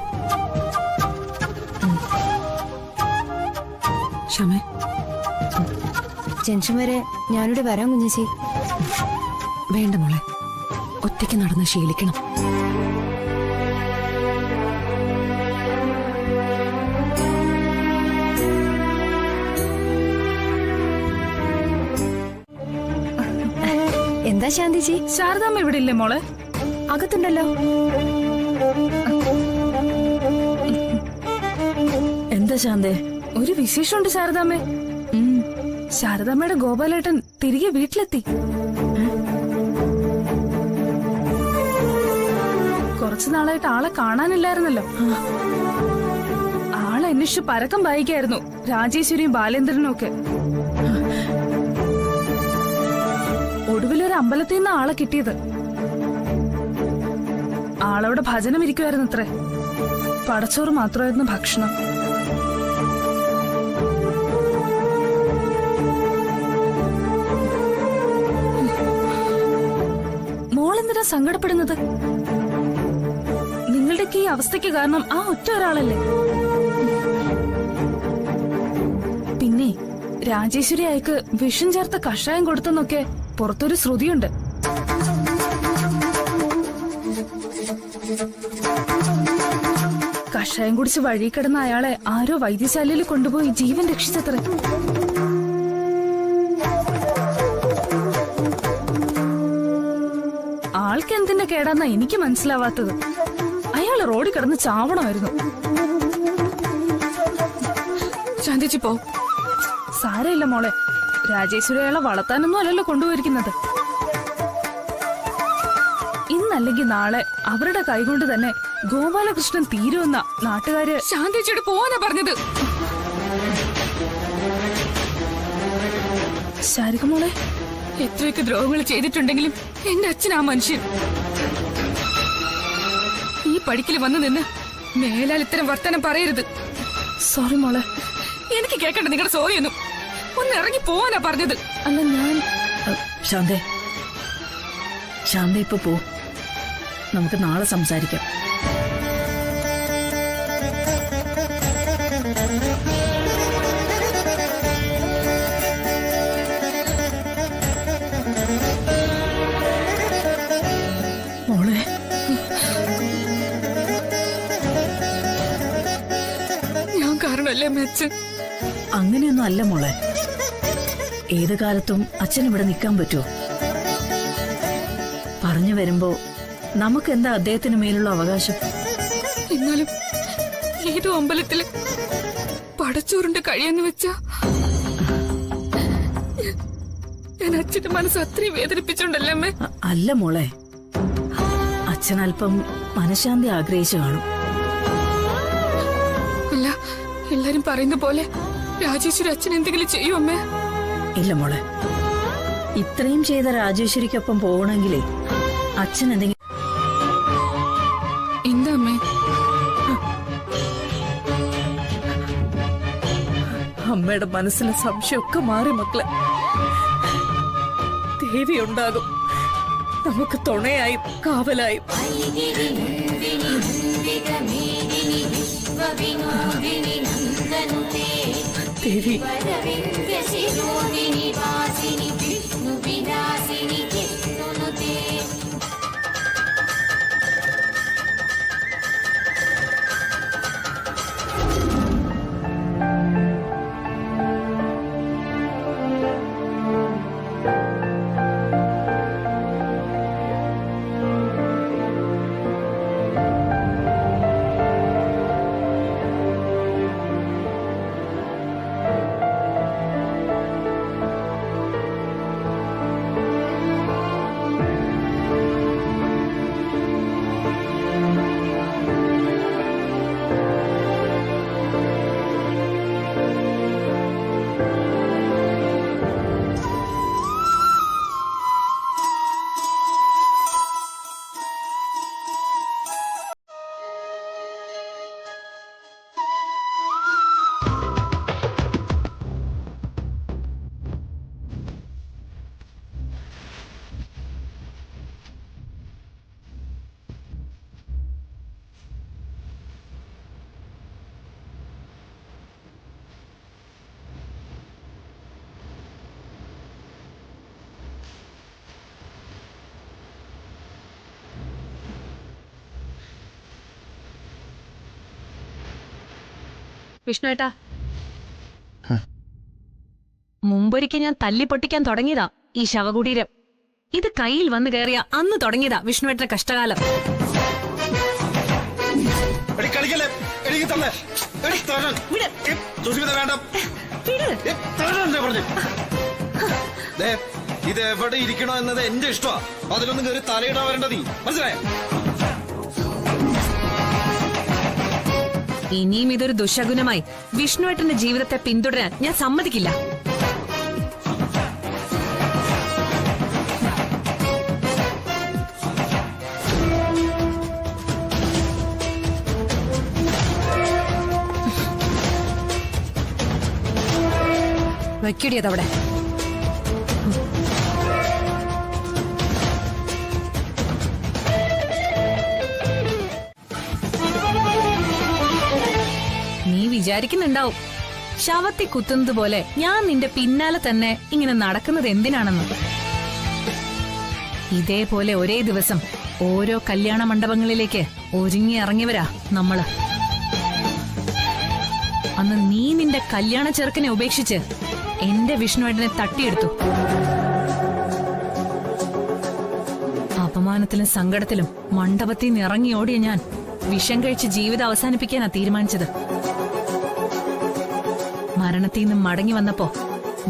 ക്ഷമേ, ജംഗ്ഷൻ വരെ ഞാനിവിടെ വരാം കുഞ്ഞേച്ചി. വേണ്ട മോളെ, ഒറ്റയ്ക്ക് നടന്ന് ശീലിക്കണം. എന്താ ശാന്തിജി? ശാരദാമ്മ ഇവിടെ ഇല്ലേ മോളെ? അകത്തുണ്ടല്ലോ. എന്താ ശാന്തേ? ഒരു വിശേഷമുണ്ട് ശാരദാമ്മേ. ശാരദാമ്മയുടെ ഗോപാലേട്ടൻ തിരികെ വീട്ടിലെത്തി. കുറച്ചു നാളായിട്ട് ആളെ കാണാനില്ലായിരുന്നല്ലോ. ആളെ അന്വേഷിച്ച് പരക്കം പായിക്കായിരുന്നു രാജേശ്വരിയും ബാലേന്ദ്രനും ഒക്കെ. ഒടുവിലൊരു അമ്പലത്തിൽ നിന്ന് ആളെ കിട്ടിയത്. ആളവിടെ ഭജനം ഇരിക്കുമായിരുന്നു അത്രേ. പടച്ചോറ് മാത്രമായിരുന്നു ഭക്ഷണം. മോളെന്തിനാ സങ്കടപ്പെടുന്നത്? നിങ്ങളുടെയൊക്കെ ഈ അവസ്ഥയ്ക്ക് കാരണം ആ ഒറ്റ ഒരാളല്ലേ? പിന്നെ രാജേശ്വരി അയക്ക് വിഷം ചേർത്ത കഷായം കൊടുത്തെന്നൊക്കെ പുറത്തൊരു ശ്രുതിയുണ്ട്. കഷായം കുടിച്ച് വഴി കിടന്ന അയാളെ ആരോ വൈദ്യശാലയിൽ കൊണ്ടുപോയി ജീവൻ രക്ഷിച്ചത്രേ. ആൾക്ക് എന്തിന്റെ കേടാന്നാ എനിക്ക് മനസ്സിലാവാത്തത്. അയാൾ റോഡിൽ കിടന്ന് ചാവണമായിരുന്നു. ശാന്തിച്ചി പോ. സാരമില്ല മോളെ, രാജേശ്വരി അയാളെ വളർത്താനൊന്നും അല്ലല്ലോ കൊണ്ടുപോയിരിക്കുന്നത്. ഇന്നല്ലെങ്കിൽ നാളെ അവരുടെ കൈകൊണ്ട് തന്നെ ഗോപാലകൃഷ്ണൻ തീരുമെന്ന നാട്ടുകാര്. ശാന്തിച്ചിട്ട് പോവാനാ പറഞ്ഞത്. ശാരിക മോളെ, എത്രയൊക്കെ ദ്രോഹങ്ങൾ ചെയ്തിട്ടുണ്ടെങ്കിലും എന്റെ അച്ഛൻ ആ മനുഷ്യൻ. ഈ പടിക്കൽ വന്നു നിന്ന് മേലാൽ ഇത്തരം വർത്തമാനം പറയരുത്. സോറി മോളെ, എനിക്ക് കേൾക്കണ്ട നിങ്ങളുടെ സോറി ഒന്നും. ഒന്ന് ഇറങ്ങി പോവാനാ പറഞ്ഞത്. അല്ല ഞാൻ ശാന്തേ, ശാന്ത ഇപ്പൊ പോ. നമുക്ക് നാളെ സംസാരിക്കാം. മോളെ, ഞാൻ കാരണല്ലേ അച്ഛൻ? അങ്ങനെയൊന്നും അല്ല മോളെ. ഏത് കാലത്തും അച്ഛൻ ഇവിടെ നിൽക്കാൻ പറ്റുമോ? പറഞ്ഞു വരുമ്പോ നമുക്ക് എന്താ അദ്ദേഹത്തിന് മേലുള്ള അവകാശം? എന്നാലും ഏതോ അമ്പലത്തില് പടച്ചോറിന്റെ കഴിയെന്ന് വെച്ചാ ഞാൻ അച്ഛന്റെ മനസ്സ് അത്രയും വേദനിപ്പിച്ചോണ്ടല്ലേ അമ്മേ? അല്ല മോളെ, അച്ഛൻ അല്പം മനഃശാന്തി ആഗ്രഹിച്ചു കാണും. അല്ല, എല്ലാരും പറയുന്ന പോലെ രാജേശ്വരി അച്ഛൻ എന്തെങ്കിലും ചെയ്യും അമ്മേ? ഇല്ല മോളെ, ഇത്രയും ചെയ്ത രാജേശ്വരിക്കൊപ്പം പോകണമെങ്കിലേ അച്ഛൻ എന്തെങ്കിലും. എന്താ അമ്മേ? അമ്മയുടെ മനസ്സിലെ സംശയമൊക്കെ മാറി മക്കളെ. ദേവി ഉണ്ടാകും നമുക്ക് തുണയായും കാവലായും. ദേവി, വിഷ്ണുവേട്ടാ, മുമ്പൊരിക്കൽ ഞാൻ തല്ലി പൊട്ടിക്കാൻ തുടങ്ങിയതാ ഈ ശവകുടീരം. ഇത് കയ്യിൽ വന്നു കയറിയ അന്ന് തുടങ്ങിയതാ വിഷ്ണുവേട്ടന്റെ കഷ്ടകാലം. ഇത് എവിടെ ഇരിക്കണോ എന്നത് എന്റെ ഇഷ്ടമാ. അതിലൊന്നും കയറി തലയിടാൻ വരേണ്ടത് മനസ്സിലായ. ഇനിയും ഇതൊരു ദുശകുനമായി വിഷ്ണുവേട്ടന്റെ ജീവിതത്തെ പിന്തുടരാൻ ഞാൻ സമ്മതിക്കില്ല. വെക്കിടിയതവിടെ. നീ വിചാരിക്കുന്നുണ്ടാവും ശവത്തി കുത്തുന്നത് പോലെ ഞാൻ നിന്റെ പിന്നാലെ തന്നെ ഇങ്ങനെ നടക്കുന്നത് എന്തിനാണെന്ന്. ഇതേപോലെ ഒരേ ദിവസം ഓരോ കല്യാണ മണ്ഡപങ്ങളിലേക്ക് ഒരുങ്ങി ഇറങ്ങിയവരാ നമ്മള്. അന്ന് നീ നിന്റെ കല്യാണ ചെറുക്കനെ ഉപേക്ഷിച്ച് എന്റെ വിഷ്ണുവേട്ടനെ തട്ടിയെടുത്തു. അപമാനത്തിലും സങ്കടത്തിലും മണ്ഡപത്തിൽ നിന്ന് ഇറങ്ങി ഓടിയ ഞാൻ വിഷം കഴിച്ച് ജീവിതം അവസാനിപ്പിക്കാനാ തീരുമാനിച്ചത്. മരണത്തിൽ നിന്നും മടങ്ങി വന്നപ്പോ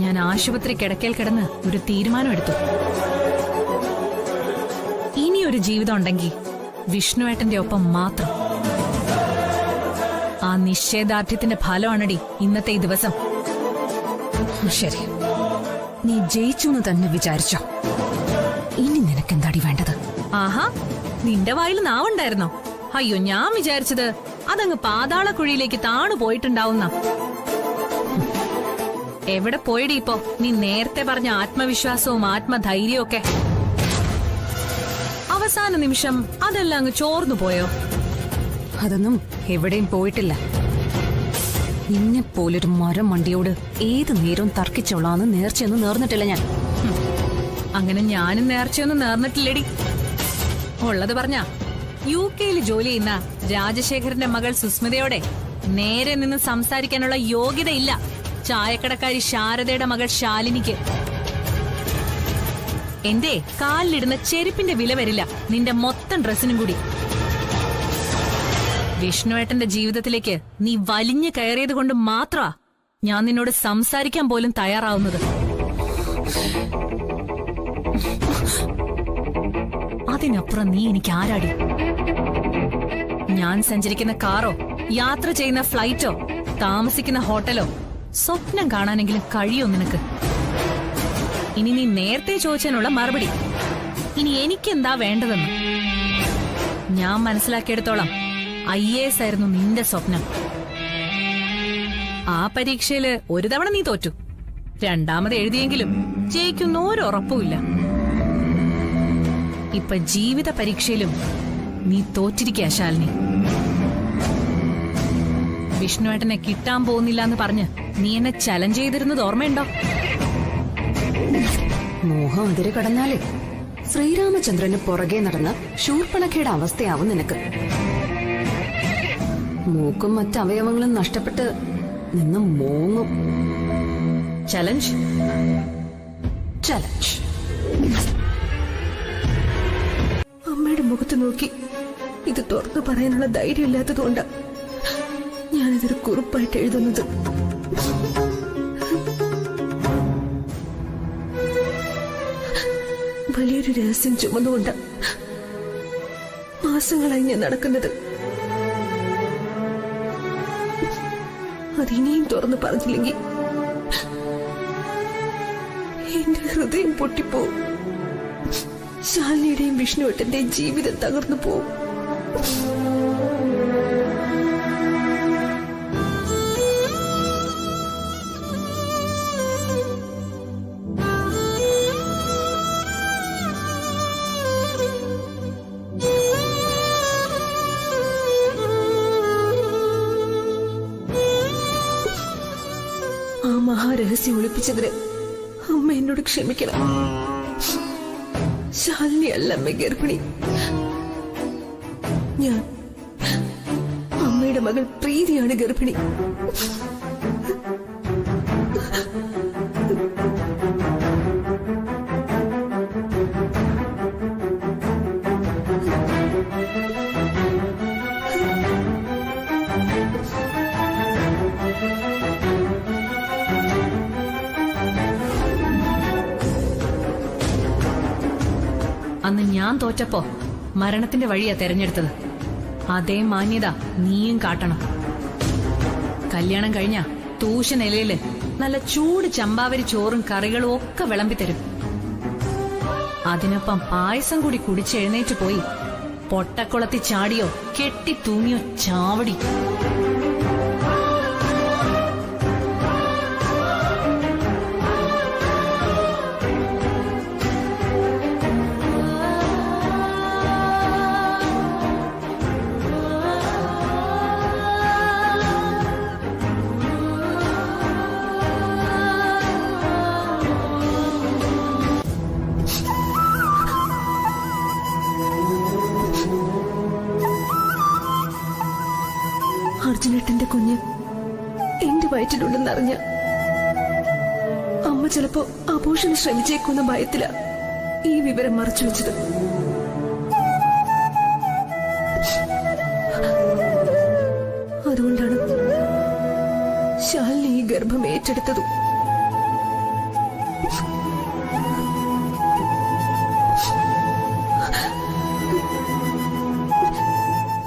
ഞാൻ ആശുപത്രി കിടക്കയിൽ കിടന്ന് ഒരു തീരുമാനമെടുത്തു. ഇനിയൊരു ജീവിതം ഉണ്ടെങ്കിൽ വിഷ്ണുവേട്ടന്റെ ഒപ്പം മാത്രം. ആ നിശ്ചയദാർഢ്യത്തിന്റെ ഫലമാണടി ഇന്നത്തെ ഈ ദിവസം. ശരി, നീ ജയിച്ചു എന്ന് തന്നെ വിചാരിച്ചോ. ഇനി നിനക്കെന്താടി വേണ്ടത്? ആഹാ, നിന്റെ വായിൽ നാവുണ്ടായിരുന്നോ? അയ്യോ, ഞാൻ വിചാരിച്ചത് അതങ്ങ് പാതാള കുഴിയിലേക്ക് താണു പോയിട്ടുണ്ടാവുന്ന. എവിടെ പോയടി ഇപ്പോ നീ നേരത്തെ പറഞ്ഞ ആത്മവിശ്വാസവും ആത്മധൈര്യവും ഒക്കെ? അവസാന നിമിഷം അതെല്ലാം അങ്ങ് ചോർന്നു പോയോ? അതൊന്നും എവിടെയും പോയിട്ടില്ല. നിന്നെ പോലൊരു മരം മണ്ടിയോട് ഏത് നേരവും തർക്കിച്ചോളാന്ന് നേർച്ചയൊന്നും നേർന്നിട്ടില്ല ഞാൻ. അങ്ങനെ ഞാനും നേർച്ചയൊന്നും നേർന്നിട്ടില്ലടി. ഉള്ളത് പറഞ്ഞ UK ജോലി ചെയ്യുന്ന രാജശേഖരന്റെ മകൾ സുസ്മിതയോടെ നേരെ നിന്ന് സംസാരിക്കാനുള്ള യോഗ്യതയില്ല ചായക്കടക്കാരി ശാരദയുടെ മകൾ ശാലിനിക്ക്. എന്റെ കാലിലിടുന്ന ചെരുപ്പിന്റെ വില വരില്ല നിന്റെ മൊത്തം ഡ്രസ്സിനും കൂടി. വിഷ്ണുവേട്ടന്റെ ജീവിതത്തിലേക്ക് നീ വലിഞ്ഞു കയറിയത് കൊണ്ട് മാത്രമാ ഞാൻ നിന്നോട് സംസാരിക്കാൻ പോലും തയ്യാറാവുന്നത്. അതിനപ്പുറം നീ എനിക്ക് ആരാടി? ഞാൻ സഞ്ചരിക്കുന്ന കാറോ യാത്ര ചെയ്യുന്ന ഫ്ലൈറ്റോ താമസിക്കുന്ന ഹോട്ടലോ സ്വപ്നം കാണാനെങ്കിലും കഴിയോ നിനക്ക്? ഇനി നീ നേരത്തെ ചോദിച്ചതിനുള്ള മറുപടി. ഇനി എനിക്കെന്താ വേണ്ടതെന്ന് ഞാൻ മനസ്സിലാക്കിയെടുത്തോളം IAS ആയിരുന്നു നിന്റെ സ്വപ്നം. ആ പരീക്ഷയില് ഒരു തവണ നീ തോറ്റു. രണ്ടാമത് എഴുതിയെങ്കിലും ജയിക്കുന്ന ഒരുറപ്പുമില്ല. ഇപ്പൊ ജീവിത പരീക്ഷയിലും നീ തോറ്റിരിക്കുക ശാലിനി. വിഷ്ണുവേട്ടനെ കിട്ടാൻ പോകുന്നില്ല എന്ന് പറഞ്ഞ് നീ എന്നെ ചലഞ്ച് ചെയ്തിരുന്നത് ഓർമ്മയുണ്ടോ? മോഹം അതിര് കടന്നാലേ ശ്രീരാമചന്ദ്രന് പുറകെ നടന്ന ശൂർപ്പണഖയുടെ അവസ്ഥയാവും നിനക്ക്. മൂക്കും മറ്റവയവങ്ങളും നഷ്ടപ്പെട്ട് നിന്ന് മോങ്ങും. Challenge challenge. അമ്മയുടെ മുഖത്ത് നോക്കി ഇത് തുറന്നു പറയാനുള്ള ധൈര്യം ഇല്ലാത്തതുകൊണ്ടാ ഞാനിതൊരു കുറിപ്പായിട്ട് എഴുതുന്നത്. വലിയൊരു രഹസ്യം ചുമന്നുകൊണ്ട് മാസങ്ങളായി ഞാൻ നടക്കുന്നത്. അതിനിയും തുറന്നു പറഞ്ഞില്ലെങ്കിൽ എന്റെ ഹൃദയം പൊട്ടിപ്പോവും. ശാലിനിയുടെയും വിഷ്ണുവേട്ടന്റെയും ജീവിതം തകർന്നു പോവും. ആ മഹാരഹസ്യം ഒളിപ്പിച്ചതിന് അമ്മ എന്നോട് ക്ഷമിക്കണം. ശാലിനി അല്ല അമ്മ ഗർഭിണി. ഞാൻ അമ്മയുടെ മകൾ പ്രീതിയാണ് ഗർഭിണി. അന്ന് ഞാൻ തോറ്റപ്പോ മരണത്തിന്റെ വഴിയാ തെരഞ്ഞെടുത്തത്. അതേ മാന്യത നീയും കാട്ടണം. കല്യാണം കഴിഞ്ഞ തൂശ നിലയില് നല്ല ചൂട് ചമ്പാവരി ചോറും കറികളും ഒക്കെ വിളമ്പിത്തരും. അതിനൊപ്പം പായസം കൂടി കുടിച്ചെഴുന്നേറ്റ് പോയി പൊട്ടക്കുളത്തി ചാടിയോ കെട്ടി തൂങ്ങിയോ ചാവടി. അർജുനേട്ടന്റെ കുഞ്ഞ് എന്റെ വയറ്റിലുണ്ടെന്നറിഞ്ഞ അമ്മ ചിലപ്പോ അബോഷന് ശ്രമിച്ചേക്കുന്ന ഭയത്തില ഈ വിവരം മറച്ചു വെച്ചത്. അതുകൊണ്ടാണ് ശാലിനി ഈ ഗർഭം ഏറ്റെടുത്തതും.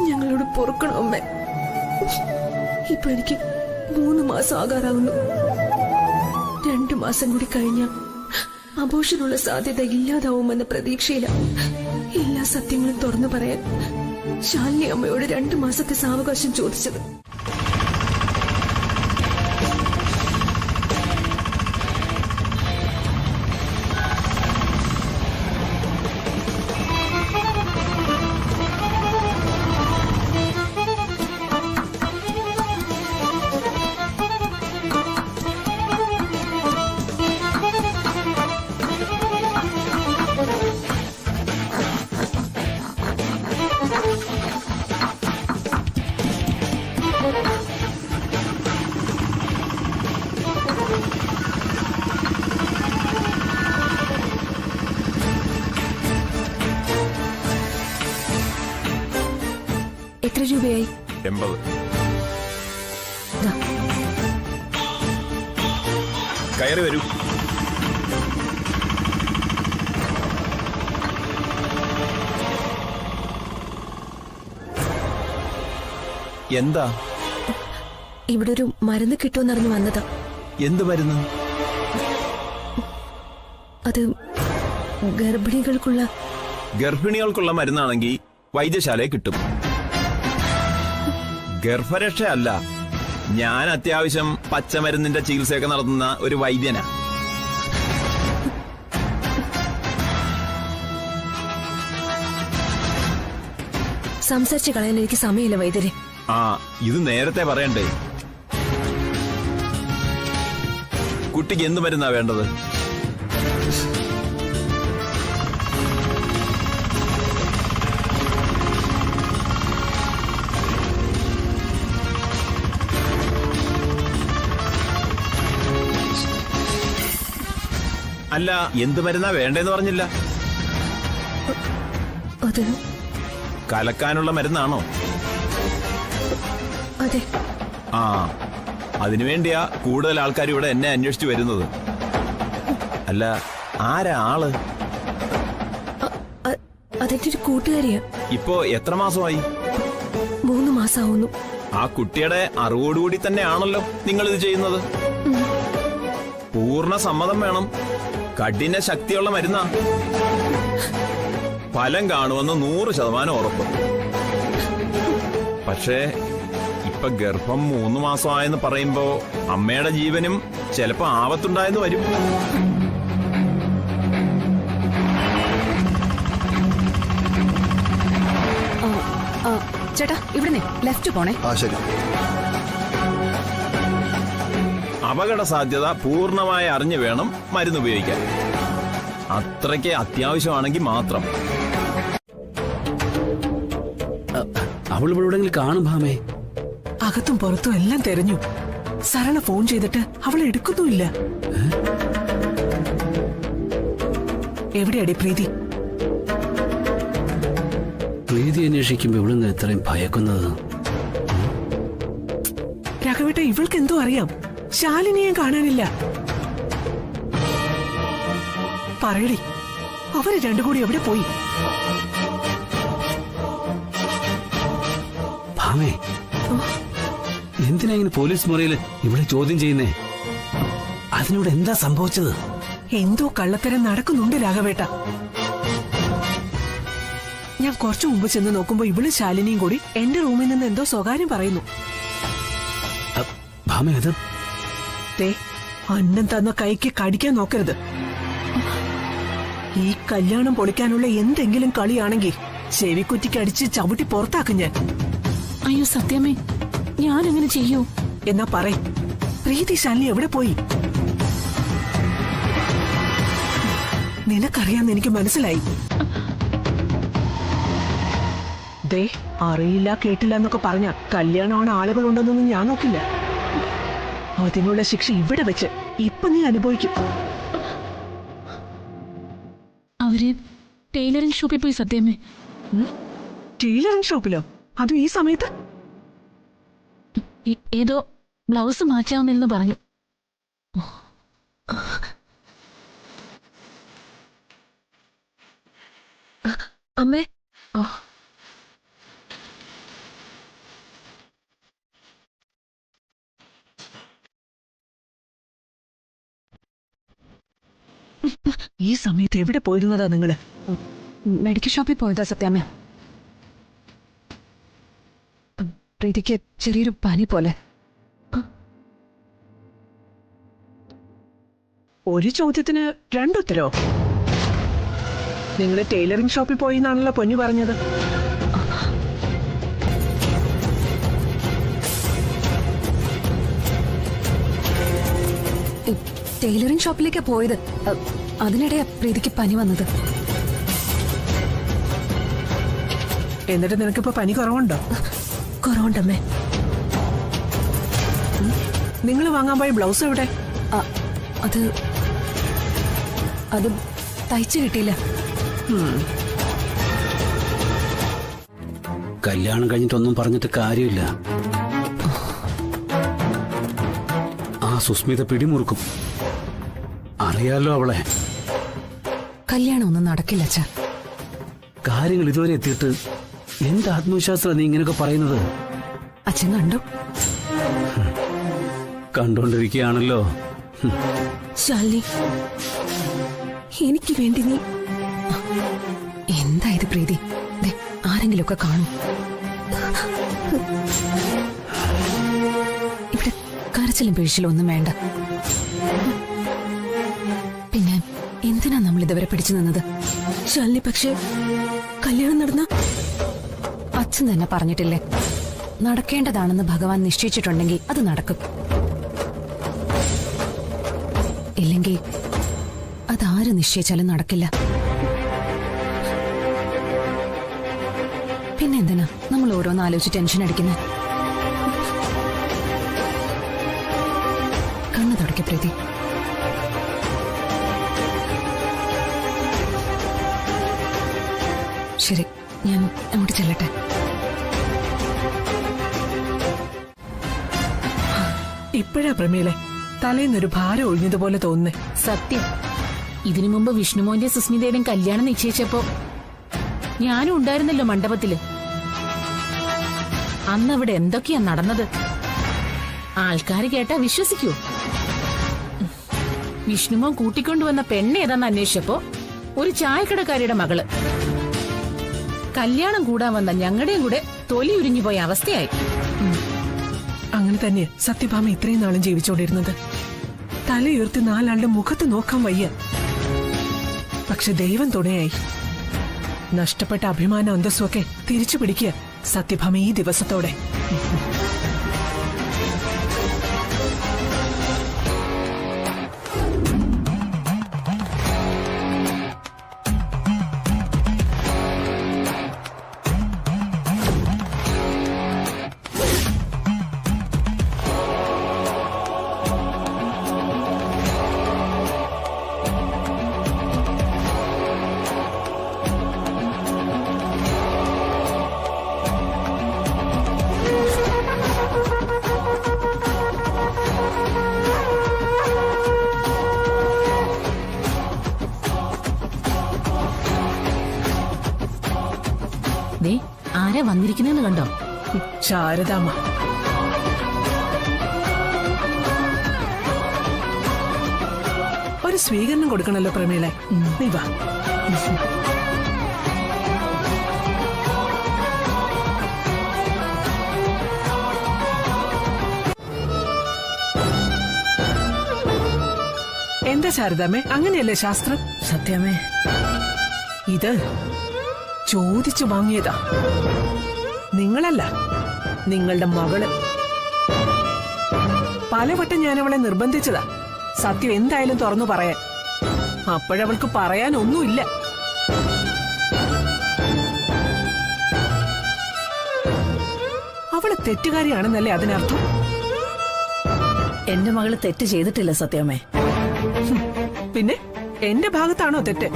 ഞങ്ങളോട് പൊറുക്കണം അമ്മ. ഇപ്പൊ എനിക്ക് 3 മാസം ആകാറാവുന്നു. 2 മാസം കൂടി കഴിഞ്ഞ അബോഷനുള്ള സാധ്യത ഇല്ലാതാവുമെന്ന പ്രതീക്ഷയില എല്ലാ സത്യങ്ങളും തുറന്നു പറയാൻ ശാലിനി അമ്മയോട് 2 മാസത്തെ സാവകാശം ചോദിച്ചത്. എത്ര രൂപയായി? 80. കയറി വരൂ. എന്താ? ഇവിടെ ഒരു മരുന്ന് കിട്ടുമെന്നറിഞ്ഞു വന്നതാ. എന്ത് മരുന്ന്? അത് ഗർഭിണികൾക്കുള്ള മരുന്നാണെങ്കിൽ വൈദ്യശാലയിൽ കിട്ടും. ഗർഭരക്ഷ അല്ല, ഞാൻ അത്യാവശ്യം പച്ചമരുന്നിന്റെ ചികിത്സയൊക്കെ നടത്തുന്ന ഒരു വൈദ്യനാ. സംസാരിച്ച് കളയാൻ എനിക്ക് സമയമില്ല വൈദ്യരെ. ആ, ഇത് നേരത്തെ പറയണ്ടേ? കുട്ടിക്ക് എന്ത് മരുന്നാ വേണ്ടത്? അല്ല, എന്ത് മരുന്നാ വേണ്ടേന്ന് പറഞ്ഞില്ല. അത് കലക്കാനുള്ള മരുന്നാണോ? അതെ. ആ, അതിനുവേണ്ടിയാ കൂടുതൽ ആൾക്കാർ ഇവിടെ എന്നെ അന്വേഷിച്ചു വരുന്നത്. അല്ല, ആരാ ആള്? അതെന്റെ ഒരു കൂട്ടുകാരിയാ. ഇപ്പോ എത്ര മാസമായി? 3 മാസമാവുന്നു. ആ കുട്ടിയുടെ അറിവോടുകൂടി തന്നെയാണല്ലോ നിങ്ങളിത് ചെയ്യുന്നത്. പൂർണ്ണ സമ്മതം വേണം. കഠിന ശക്തിയുള്ള മരുന്നാ. ഫലം കാണുമെന്ന് 100% ഉറപ്പ്. പക്ഷേ ഇപ്പൊ ഗർഭം 3 മാസമായെന്ന് പറയുമ്പോ അമ്മയുടെ ജീവനും ചിലപ്പോ ആപത്തുണ്ടായെന്ന് വരും. ചേട്ടാ, ഇവിടുന്ന് ലെഫ്റ്റ് പോണേ. ശരി. അപകട സാധ്യത പൂർണ്ണമായി അറിഞ്ഞു വേണം മരുന്ന് ഉപയോഗിക്കാൻ. അത്രയ്ക്ക് അത്യാവശ്യമാണെങ്കിൽ മാത്രം. അവൾ ഇവിടെ കാണും ഭാമേ. അകത്തും പുറത്തും എല്ലാം തെരഞ്ഞു. സരള ഫോൺ ചെയ്തിട്ട് അവൾ എടുക്കുന്നുമില്ല. എവിടെയാടി പ്രീതി? പ്രീതി അന്വേഷിക്കുമ്പോ ഇവിടുന്ന് ഇത്രയും ഭയക്കുന്നത്? രാഘവേട്ട, ഇവൾക്ക് എന്തോ അറിയാം. ശാലിനിയെ കാണാനില്ല. പറയടി, അവര് രണ്ടുകൂടി എവിടെ പോയി? ഭാമേ, എന്തിനാ ഇങ്ങനെ പോലീസ് മുറിയില് ഇവിടെ ചോദ്യം ചെയ്യുന്നേ? അതിനോട് എന്താ സംഭവിച്ചത്? എന്തോ കള്ളത്തരം നടക്കുന്നുണ്ട് രാഘവേട്ട. ഞാൻ കുറച്ചു മുമ്പ് ചെന്ന് നോക്കുമ്പോ ഇവള് ശാലിനിയും കൂടി എന്റെ റൂമിൽ നിന്ന് എന്തോ സ്വകാര്യം പറയുന്നു. ഭാമേ, അത് അന്നം തന്ന കൈക്ക് കടിക്കാൻ നോക്കരുത്. ഈ കല്യാണം പൊളിക്കാനുള്ള എന്തെങ്കിലും കളിയാണെങ്കിൽ ചെവിക്കുറ്റിക്ക് അടിച്ച് ചവിട്ടി പുറത്താക്കും ഞാൻ. അയ്യോ സത്യമേ, ഞാൻ അങ്ങനെ ചെയ്യൂ? എന്നാ പറ, പ്രീതി ശാലിനി എവിടെ പോയി? നിനക്കറിയാന്ന് എനിക്ക് മനസ്സിലായി. അറിയില്ല കേട്ടില്ല എന്നൊക്കെ പറഞ്ഞ കല്യാണമാണ് ആളുകളുണ്ടെന്നൊന്നും ഞാൻ നോക്കില്ല. അതിനുള്ള ശിക്ഷ ഇവിടെ വെച്ച് ഇപ്പൊ നീ അനുഭവിക്കും. അവര് ടൈലറിംഗ് ഷോപ്പിൽ പോയി സത്യമേ. ടൈലറിംഗ് ഷോപ്പിലോ? അതും ഈ സമയത്ത്? ഏതോ ബ്ലൗസ് മാറ്റാമെന്ന് പറഞ്ഞു. അമ്മേ, ഈ സമയത്ത് എവിടെ പോയിരുന്നതാ നിങ്ങള്? മെഡിക്കൽ ഷോപ്പിൽ പോയതാ സത്യാമ്മ. പ്രീതിക്ക് ചെറിയൊരു പനി പോലെ. ഒരു ചോദ്യത്തിന് രണ്ടുത്തരോ? നിങ്ങള് ടൈലറിംഗ് ഷോപ്പിൽ പോയി എന്നാണല്ലോ പൊന്നു പറഞ്ഞത്. ടൈലറിംഗ് ഷോപ്പിലേക്കാ പോയത്. അതിനിടെ പ്രീതിക്ക് പനി വന്നത്. എന്നിട്ട് നിനക്കിപ്പോ പനി കുറവുണ്ടോ? കുറവുണ്ടമ്മേ. നിങ്ങൾ വാങ്ങാൻ പോയ ബ്ലൗസ് എവിടെ? അത് തയ്ച്ചു കിട്ടിയില്ല. കല്യാണം കഴിഞ്ഞിട്ടൊന്നും പറഞ്ഞിട്ട് കാര്യമില്ല. ആ സുസ്മിത പിടിമുറുക്കും. അറിയാലോ അവളെ. കല്യാണം ഒന്നും നടക്കില്ല അച്ഛാ. കാര്യങ്ങൾ ഇതുവരെ എത്തിയിട്ട് എന്ത് ആത്മവിശ്വാസമാണ് നീ ഇങ്ങനെയൊക്കെ പറയുന്നത്? അച്ഛൻ കണ്ടു. കണ്ടോണ്ടിരിക്കുകയാണല്ലോ. ശാലിനി, എനിക്ക് വേണ്ടി നീ എന്തായത് പ്രീതി? ആരെങ്കിലുമൊക്കെ കാണും. ഇവിടെ കരച്ചിലും പിഴിച്ചിലും ഒന്നും വേണ്ട. പിന്നെ എന്തിനാ നമ്മൾ ഇതുവരെ പിടിച്ചു നിന്നത്? ശാലിനി, പക്ഷേ കല്യാണം നടന്ന അച്ഛൻ തന്നെ പറഞ്ഞിട്ടില്ലേ, നടക്കേണ്ടതാണെന്ന് ഭഗവാൻ നിശ്ചയിച്ചിട്ടുണ്ടെങ്കിൽ അത് നടക്കും. ഇല്ലെങ്കിൽ അതാര് നിശ്ചയിച്ചാലും നടക്കില്ല. പിന്നെന്തിനാ നമ്മൾ ഓരോന്ന് ആലോചിച്ച് ടെൻഷൻ അടിക്കുന്നത്? കണ്ണു തുടക്കി പ്രീതി. ശരി, ഞാൻ അങ്ങോട്ട് ചെല്ലട്ടെ. ഇപ്പോഴാ പ്രമീളെ തലേന്നൊരു ഭാരം ഒഴിഞ്ഞതുപോലെ തോന്നുന്നേ. സത്യം. ഇതിനു മുമ്പ് വിഷ്ണുമോന്റെ സുസ്മിതയുടെയും കല്യാണം നിശ്ചയിച്ചപ്പോ ഞാനും ഉണ്ടായിരുന്നല്ലോ മണ്ഡപത്തില്. അന്നവിടെ എന്തൊക്കെയാ നടന്നത്? ആൾക്കാര് കേട്ടാ വിശ്വസിക്കൂ? വിഷ്ണുമോൻ കൂട്ടിക്കൊണ്ടുവന്ന പെണ്ണ് ഏതാന്ന് അന്വേഷിച്ചപ്പോ ഒരു ചായക്കടക്കാരിയുടെ മകള്. കല്യാണം കൂടാൻ വന്ന ഞങ്ങളുടെയും കൂടെ തൊലി ഉരിഞ്ഞു പോയ അവസ്ഥയായി. അങ്ങനെ തന്നെ സത്യഭാമ ഇത്രയും നാളും ജീവിച്ചോണ്ടിരുന്നത്. തലയുയർത്തി നാലാളുടെ മുഖത്ത് നോക്കാൻ വയ്യ. പക്ഷെ ദൈവം തുണയായി. നഷ്ടപ്പെട്ട അഭിമാന അന്തസ്സൊക്കെ തിരിച്ചു പിടിക്കുക സത്യഭാമ ഈ ദിവസത്തോടെ. ആരാ വന്നിരിക്കുന്നെന്ന് കണ്ടോ? ശാരദാമ്മ. ഒരു സ്വീകരണം കൊടുക്കണല്ലോ പ്രമീളെ. നീ വാ. എന്താ ശാരദാമ്മേ, അങ്ങനെയല്ലേ ശാസ്ത്രം? സത്യമേ, ഇത് ചോദിച്ചു വാങ്ങിയതാ. നിങ്ങളല്ല, നിങ്ങളുടെ മകള്. പലവട്ടം ഞാൻ അവളെ നിർബന്ധിച്ചതാ സത്യം എന്തായാലും തുറന്നു പറയാൻ. അപ്പോഴവൾക്ക് പറയാൻ ഒന്നുമില്ല. അവള് തെറ്റുകാരിയാണെന്നല്ലേ അതിനർത്ഥം? എന്റെ മകള് തെറ്റ് ചെയ്തിട്ടില്ല സത്യമേ. പിന്നെ എന്റെ ഭാഗത്താണോ തെറ്റ്?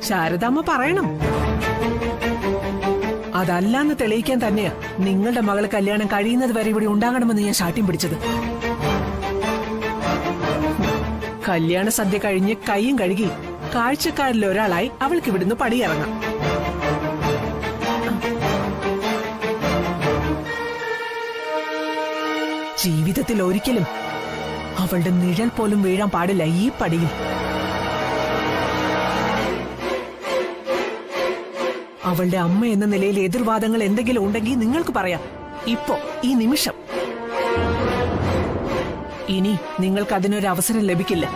ശാരദാമ്മ പറയണം. അതല്ലാന്ന് തെളിയിക്കാൻ തന്നെയാ നിങ്ങളുടെ മകള് കല്യാണം കഴിയുന്നത് വരെ ഇവിടെ ഉണ്ടാകണമെന്ന് ഞാൻ ശാഠ്യം പിടിച്ചത്. കല്യാണ സദ്യ കഴിഞ്ഞ് കൈയും കഴുകി കാഴ്ചക്കാരിൽ ഒരാളായി അവൾക്ക് ഇവിടുന്ന് പടിയിറങ്ങാം. ജീവിതത്തിൽ ഒരിക്കലും അവളുടെ നിഴൽ പോലും വീഴാൻ പാടില്ല ഈ പടിയിൽ. അവളുടെ അമ്മ എന്ന നിലയിൽ എതിർവാദങ്ങൾ എന്തെങ്കിലും ഉണ്ടെങ്കിൽ നിങ്ങൾക്ക് പറയാം. ഇപ്പോ ഈ നിമിഷം. ഇനി നിങ്ങൾക്ക് അതിനൊരു അവസരം ലഭിക്കില്ല.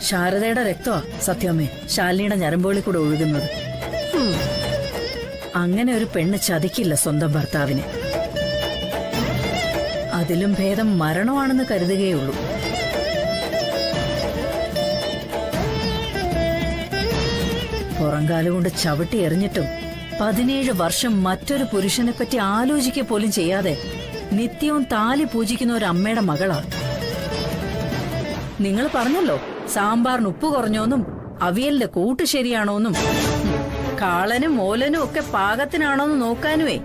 ശാരദയുടെ രക്തമാ സത്യമേ ശാലിനിയുടെ ഞരമ്പുകളിൽ കൂടെ ഒഴുകുന്നത്. അങ്ങനെ ഒരു പെണ്ണ് ചതിക്കില്ല സ്വന്തം ഭർത്താവിനെ. അതിലും ഭേദം മരണമാണെന്ന് കരുതുകയുള്ളൂ. പുറംകാലുകൊണ്ട് ചവിട്ടി എറിഞ്ഞിട്ടും 17 വർഷം മറ്റൊരു പുരുഷനെ പറ്റി ആലോചിക്കുക പോലും ചെയ്യാതെ നിത്യവും താലി പൂജിക്കുന്ന ഒരു അമ്മയുടെ മകളാ. നിങ്ങൾ പറഞ്ഞല്ലോ സാമ്പാറിന് ഉപ്പ് കുറഞ്ഞോന്നും അവിയലിന്റെ കൂട്ട് ശരിയാണോന്നും കാളനും ഓലനും ഒക്കെ പാകത്തിനാണോന്ന് നോക്കാനുവേ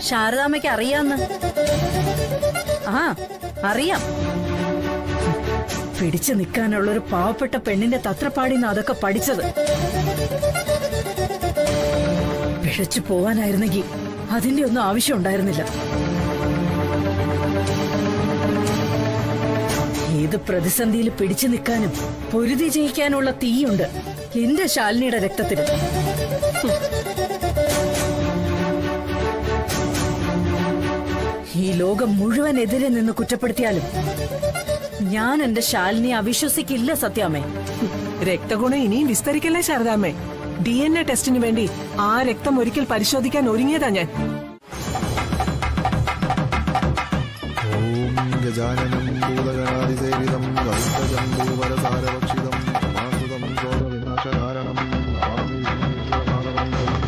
ശാരദാമ്മയ്ക്ക് അറിയാന്ന്. ആ അറിയാം. പിടിച്ചു നിൽക്കാനുള്ള ഒരു പാവപ്പെട്ട പെണ്ണിന്റെ തത്രപ്പാടിന്ന് അതൊക്കെ പഠിച്ചത്. പിഴച്ചു പോവാനായിരുന്നെങ്കിൽ അതിന്റെ ഒന്നും ആവശ്യം ഉണ്ടായിരുന്നില്ല. ഏത് പ്രതിസന്ധിയിൽ പിടിച്ചു നിൽക്കാനും പൊരുതി ജയിക്കാനുള്ള തീയുണ്ട് എന്റെ ശാലിനിയുടെ രക്തത്തിന്. ഈ ലോകം മുഴുവൻ എതിരെ നിന്ന് കുറ്റപ്പെടുത്തിയാലും ഞാൻ എന്റെ ശാലിനിയെ അവിശ്വസിക്കില്ല സത്യാമ്മേ. രക്തഗുണം ഇനിയും വിസ്തരിക്കല്ലേ ശാരദാമ്മേ. DNA ടെസ്റ്റിന് വേണ്ടി ആ രക്തം ഒരിക്കൽ പരിശോധിക്കാൻ ഒരുങ്ങിയതാ ഞാൻ. ഗജാനനം ഭൂതഗണാതിസേവിതം ഗൗതജംബൂവരസാരഭക്ഷിതം സമാഹൃതം ശോകവിനാശകാരണം നമാമി വിഷ്ണുപാദവന്ദനം.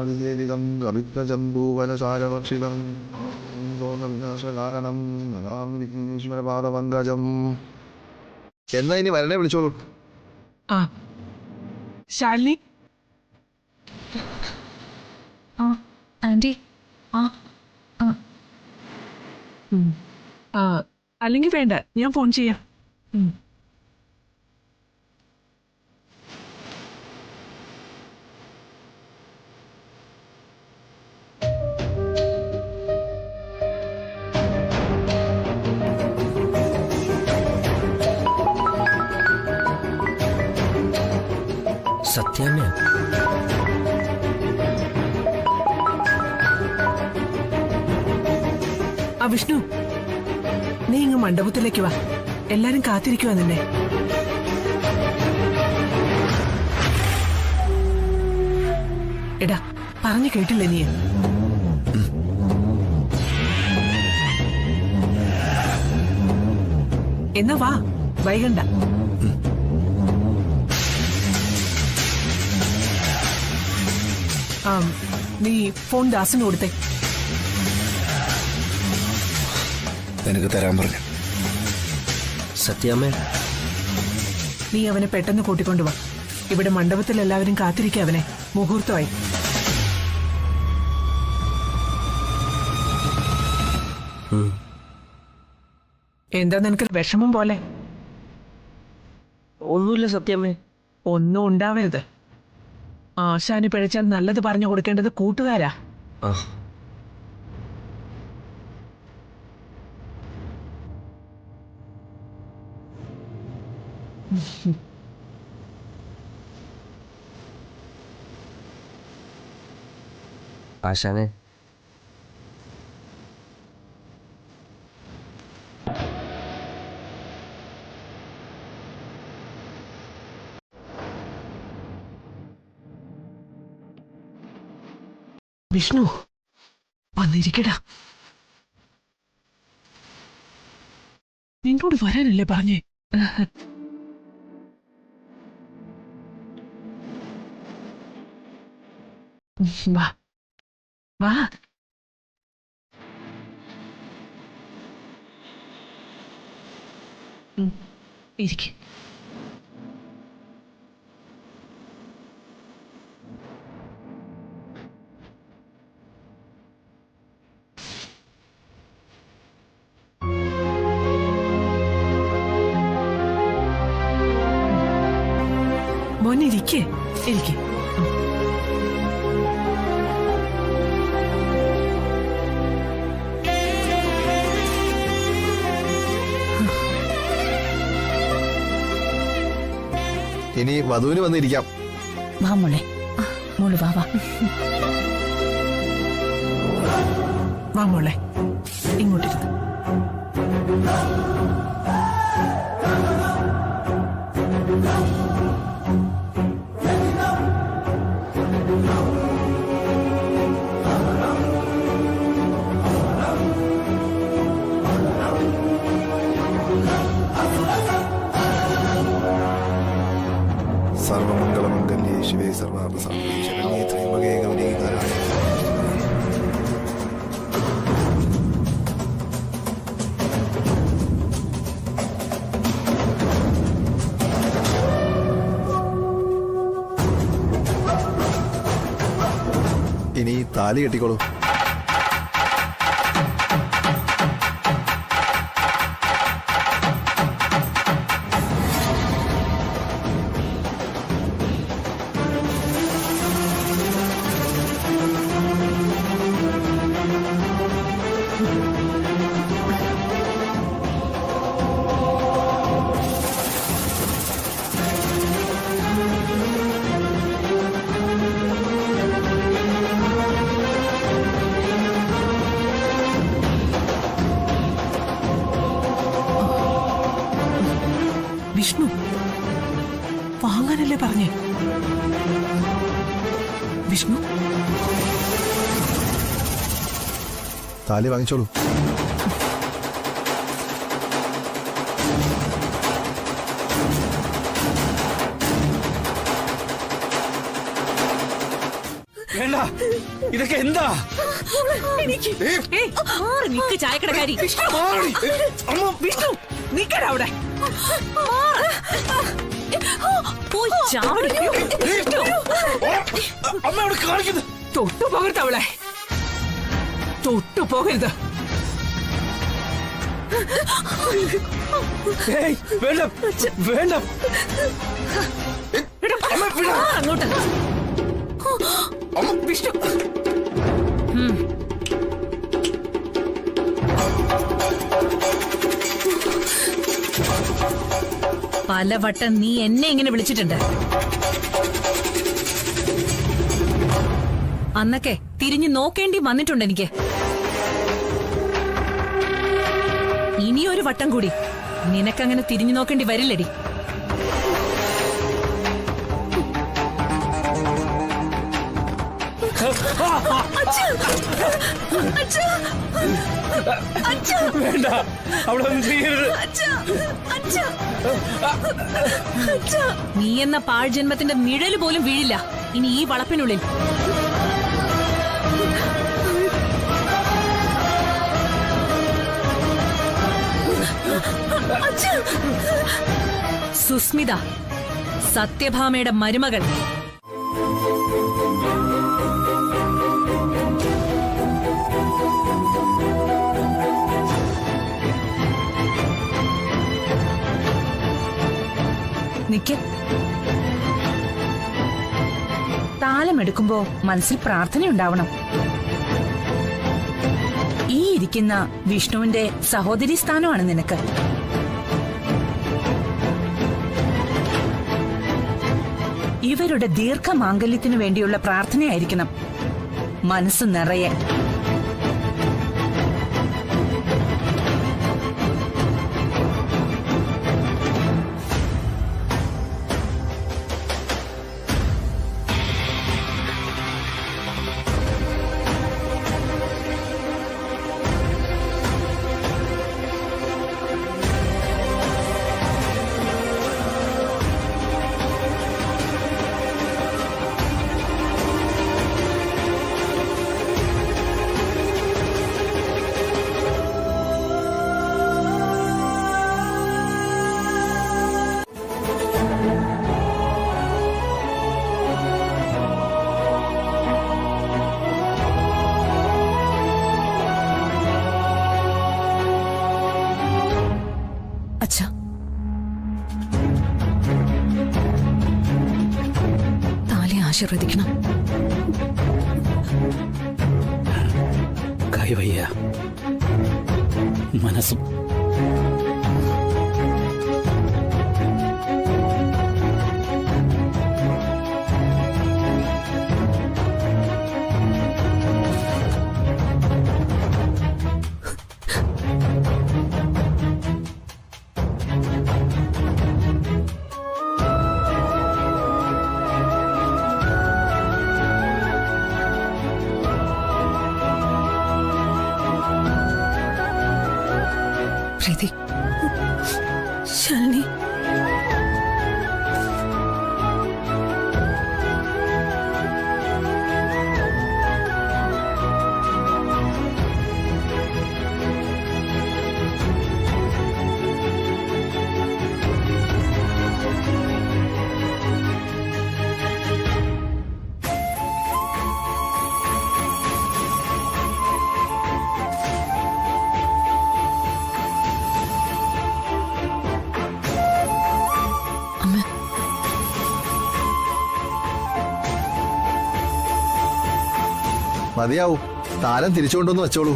അതിദേവികം ഗവിത്വജംബൂവനസാരഭക്ഷിതം ലോകവിനാശകാരണം നമാമി വിഷ്ണുപാദപങ്കജം. എന്നാ ഇനി വരണേ വിളിച്ചോളൂ. ആ ശാലിനി. ആന്റി. അല്ലെങ്കിൽ വേണ്ട, ഞാൻ ഫോൺ ചെയ്യാം. സത്യാമ്മ, ആ വിഷ്ണു, നീ ഇങ്ങ് മണ്ഡപത്തിലേക്ക് വാ. എല്ലാരും കാത്തിരിക്കുവാ നിന്നെ. എടാ പറഞ്ഞു കേട്ടില്ലേ നീ? എന്നാ വാ, വൈകണ്ട. നീ ഫോൺ ദാസിന് കൊടുത്തേ. എനിക്ക് തരാൻ പറഞ്ഞു. സത്യാമ്മേ, നീ അവനെ പെട്ടെന്ന് കൂട്ടിക്കൊണ്ടുവാ. ഇവിടെ മണ്ഡപത്തിൽ എല്ലാവരും കാത്തിരിക്കുക. അവനെ മുഹൂർത്തമായി. എന്താ നിനക്ക് വിഷമം പോലെ? ഒന്നുമില്ല സത്യാമ്മേ. ഒന്നും ഉണ്ടാവരുത്. ആശാന് പിഴച്ചാൽ നല്ലത് പറഞ്ഞു കൊടുക്കേണ്ടത് കൂട്ടുകാരാ. ആശാനെ, വിഷ്ണു വന്നിരിക്കടാ. നിന്നോട് വരാനല്ലേ പറഞ്ഞേ? വാ വാ. ഇരിക്ക്. മോനിരിക്കേ, ഇരിക്കേ. ഇനി വധുവിന് വന്നിരിക്കാം. വാ മോളെ, മോള് വാ വാ. വാ മോളെ, ഇങ്ങോട്ടിരുന്ന്. സർവമംഗളമംഗല്യേ ശിവേ സർവാർത്ഥസാധികേ ശരണ്യേ ത്രയംബകേ ഗൗരി നാരായണി. ഇനി താലി കെട്ടിക്കോളൂ. വിഷ്ണു വാങ്ങാനല്ലേ പറഞ്ഞേ? വിഷ്ണു താലി വാങ്ങിച്ചോളൂ. വേണ്ട, ഇതൊക്കെ എന്താ? നിക്ക് ചായക്കടക്കാരി. വിഷ്ണു നിക്കടാ അവിടെ. പോയി ചാവടി. അമ്മ അവിടെ കാണിക്കുന്നത്. തൊട്ടു പോകരുത് അവളെ, തൊട്ടു പോകരുത്. വേണ്ട വേണ്ട. അങ്ങോട്ട് വിഷ്ണു. പലവട്ടം നീ എന്നെ ഇങ്ങനെ വിളിച്ചിട്ടുണ്ട്. അന്നൊക്കെ തിരിഞ്ഞു നോക്കേണ്ടി വന്നിട്ടുണ്ട് എനിക്ക്. ഇനിയൊരു വട്ടം കൂടി നിനക്കങ്ങനെ തിരിഞ്ഞു നോക്കേണ്ടി വരില്ലടി. വേണ്ട അവിടെ ഒന്നും ചെയ്യരുത്. നീ എന്ന പാഴ്ജന്മത്തിന്റെ നിഴല് പോലും വീഴില്ല ഇനി ഈ വളപ്പിനുള്ളിൽ. സുസ്മിത, സത്യഭാമയുടെ മരുമകൾ. നിക്ക്. താലമെടുക്കുമ്പോ മനസ്സിൽ പ്രാർത്ഥനയുണ്ടാവണം. ഈ ഇരിക്കുന്ന വിഷ്ണുവിന്റെ സഹോദരി സ്ഥാനമാണ് നിനക്ക്. ഇവരുടെ ദീർഘമാംഗല്യത്തിനു വേണ്ടിയുള്ള പ്രാർത്ഥനയായിരിക്കണം മനസ്സ് നിറയെ. ആശീർവദിക്കണം. കൈവയ്യ മനസ്സും. പ്രീതി, ശാലിനി, മതിയാവും. താരം തിരിച്ചുകൊണ്ടൊന്ന് വെച്ചോളൂ.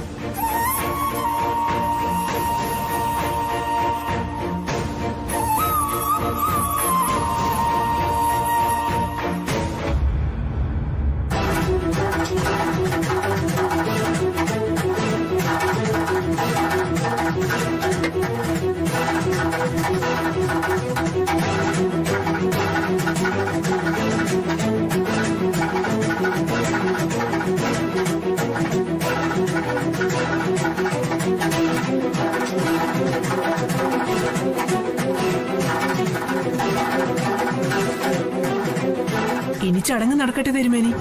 ഇനി ചടങ്ങ് നടക്കട്ടെ തിരുമേനി.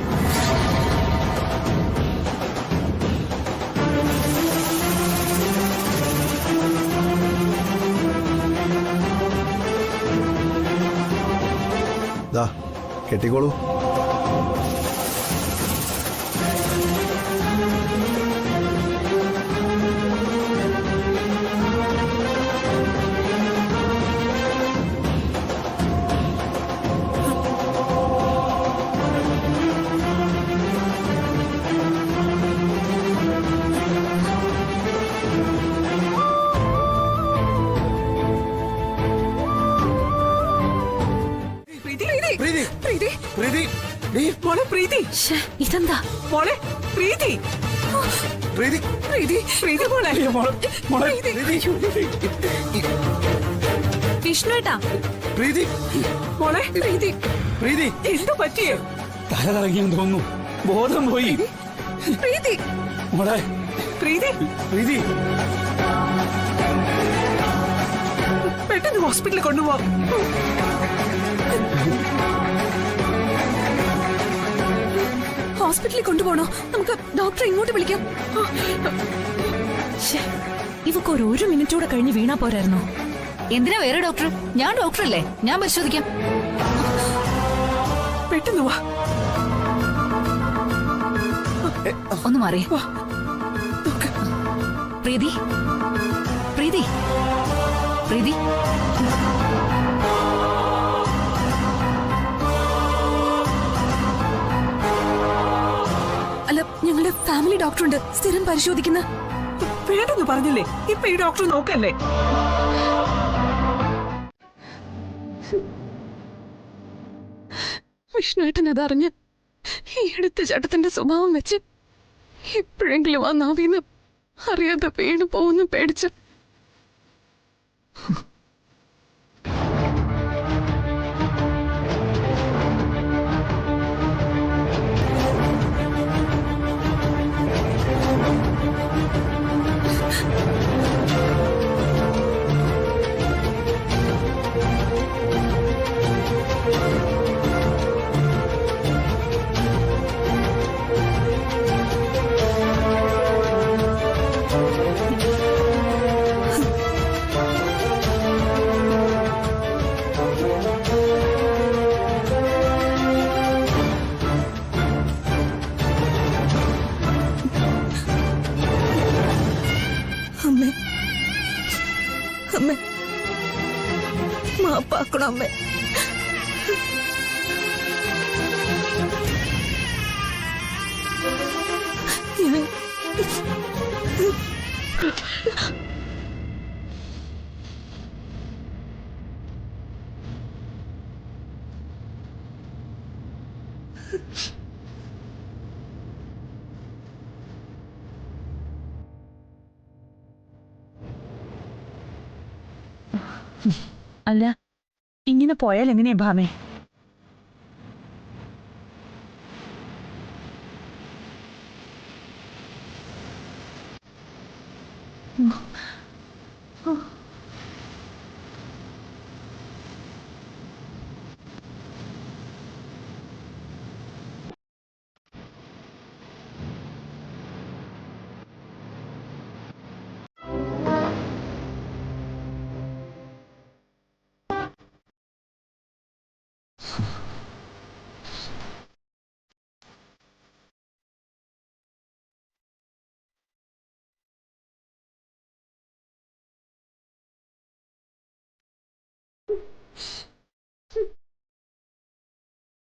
ദാ കെട്ടിക്കോളൂ. ഇതെന്താ മോളെ? പ്രീതി, പ്രീതി, പ്രീതി, പ്രീതി മോളെ. വിഷ്ണുവേട്ടാ, പ്രീതി മോളെ, പ്രീതി, പ്രീതി, എന്തു പറ്റിയേ? തല കറങ്ങിയെന്ന് തോന്നുന്നു. ബോധം പോയി. പ്രീതി, മോളെ, പ്രീതി, പ്രീതി. പെട്ടെന്ന് ഹോസ്പിറ്റലിൽ കൊണ്ടുപോവാം. ഹോസ്പിറ്റലിൽ കൊണ്ടുപോകണോ? നമുക്ക് ഡോക്ടറെ ഇങ്ങോട്ട് വിളിക്കാം. ഇവക്ക് ഒരു മിനിറ്റ് കൂടെ കഴിഞ്ഞ് വീണാ പോരായിരുന്നോ? എന്തിനാ വേറെ ഡോക്ടർ? ഞാൻ ഡോക്ടറല്ലേ, ഞാൻ പരിശോധിക്കാം. പെട്ടെന്ന് വാ. ഒന്ന് മാറി. പ്രീതി, പ്രീതി, പ്രീതി. അല്ല, ഞങ്ങളുടെ ഫാമിലി ഡോക്ടറുണ്ട്, സ്ഥിരം പരിശോധിക്കുന്ന. വേണ്ടെന്ന് പറഞ്ഞില്ലേ? ഇപ്പൊ ഈ ഡോക്ടർ നോക്കല്ലേ? വിഷ്ണുവേട്ടൻ അതറിഞ്ഞ് ഈ എടുത്ത ചട്ടത്തിന്റെ സ്വഭാവം വെച്ച് എപ്പോഴെങ്കിലും ആ നാവീന്ന് അറിയാതെ വീണ് പോകുന്നു പേടിച്ച. അമ്മേ, മാപ്പാക്കണം അമ്മേ. അല്ല, ഇങ്ങനെ പോയാൽ എങ്ങനെയാ ഭാമേ?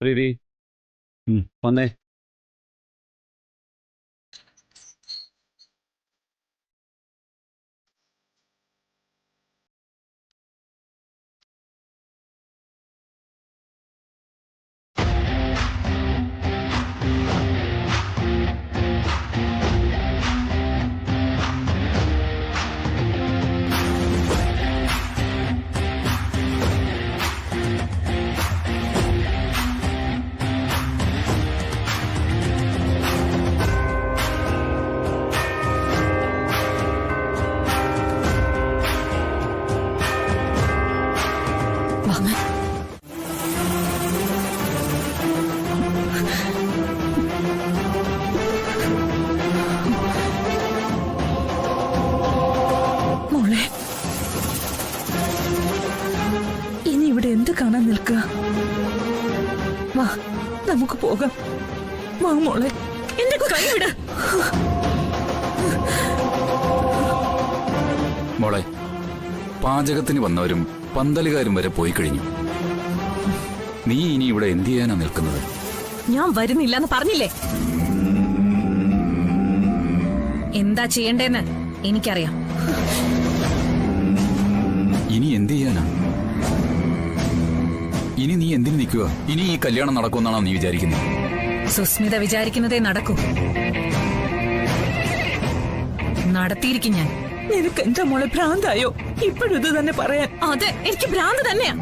പ്രീതി, വന്നേ. മോളെ, ഇനി ഇവിടെ എന്ത് കാണാൻ നിൽക്കുക? വാ, നമുക്ക് പോകാം. വാ മോളെ, എന്റെ കൈ വിട. മോളെ, പാചകത്തിന് വന്നവരും പന്തലുകാരും വരെ പോയി കഴിഞ്ഞു. നീ ഇനി ഇവിടെ എന്ത് ചെയ്യാനാ നിൽക്കുന്നത്? ഞാൻ വരുന്നില്ലെന്ന് പറഞ്ഞില്ലേ? എന്താ ചെയ്യണ്ടേന്ന് എനിക്കറിയാം. ഇനി എന്ത് ചെയ്യാനാ? ഇനി നീ എന്തിനു നിൽക്കുക? ഇനി ഈ കല്യാണം നടക്കുമെന്നാണോ നീ വിചാരിക്കുന്നത്? സുസ്മിത വിചാരിക്കുന്നതേ നടക്കൂ. നടത്തിയിരിക്കും ഞാൻ. നിനക്ക് എന്താ മോളെ, ഭ്രാന്തായോ? ഇപ്പോഴും ഇത് തന്നെ പറയാൻ? അതെ, എനിക്ക് ഭ്രാന്ത് തന്നെയാ.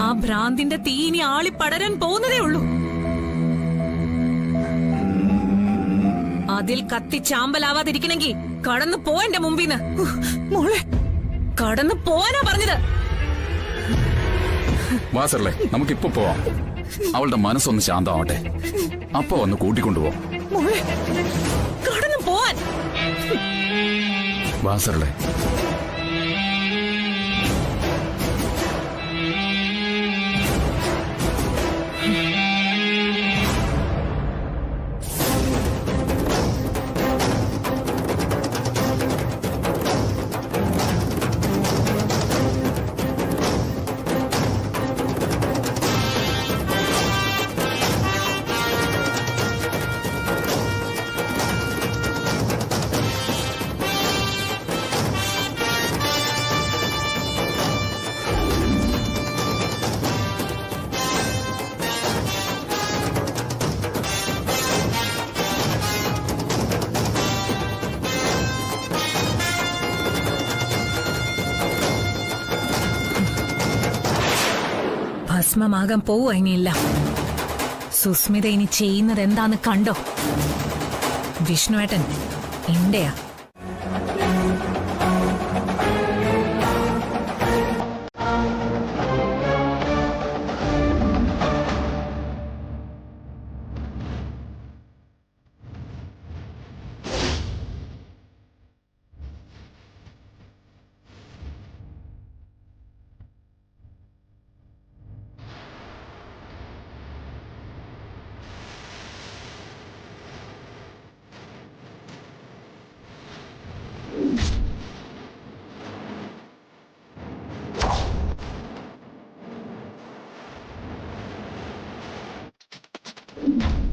ആ ഭ്രാന്തിന്റെ തീ ഇനി ആളിപ്പടരാൻ പോകുന്നതേ ഉള്ളൂ. അതിൽ കത്തി ചാമ്പലാവാതിരിക്കണമെങ്കിൽ കടന്നു പോയെന്റെ മുമ്പിന്ന്. മോളെ, കടന്നു പോവാനാ പറഞ്ഞത്. വാസറല്ലേ, നമുക്കിപ്പോ പോവാം. അവളുടെ മനസ്സൊന്ന് ശാന്തമാവട്ടെ, അപ്പൊ വന്ന് കൂട്ടിക്കൊണ്ടുപോവാം. കടന്നു പോവാൻ. വാസറല്ലേ, ഭസ്മമാകാൻ പോവുക ഇനിയില്ല. സുസ്മിത ഇനി ചെയ്യുന്നത് എന്താന്ന് കണ്ടോ? വിഷ്ണുവേട്ടൻ എന്റെയാ.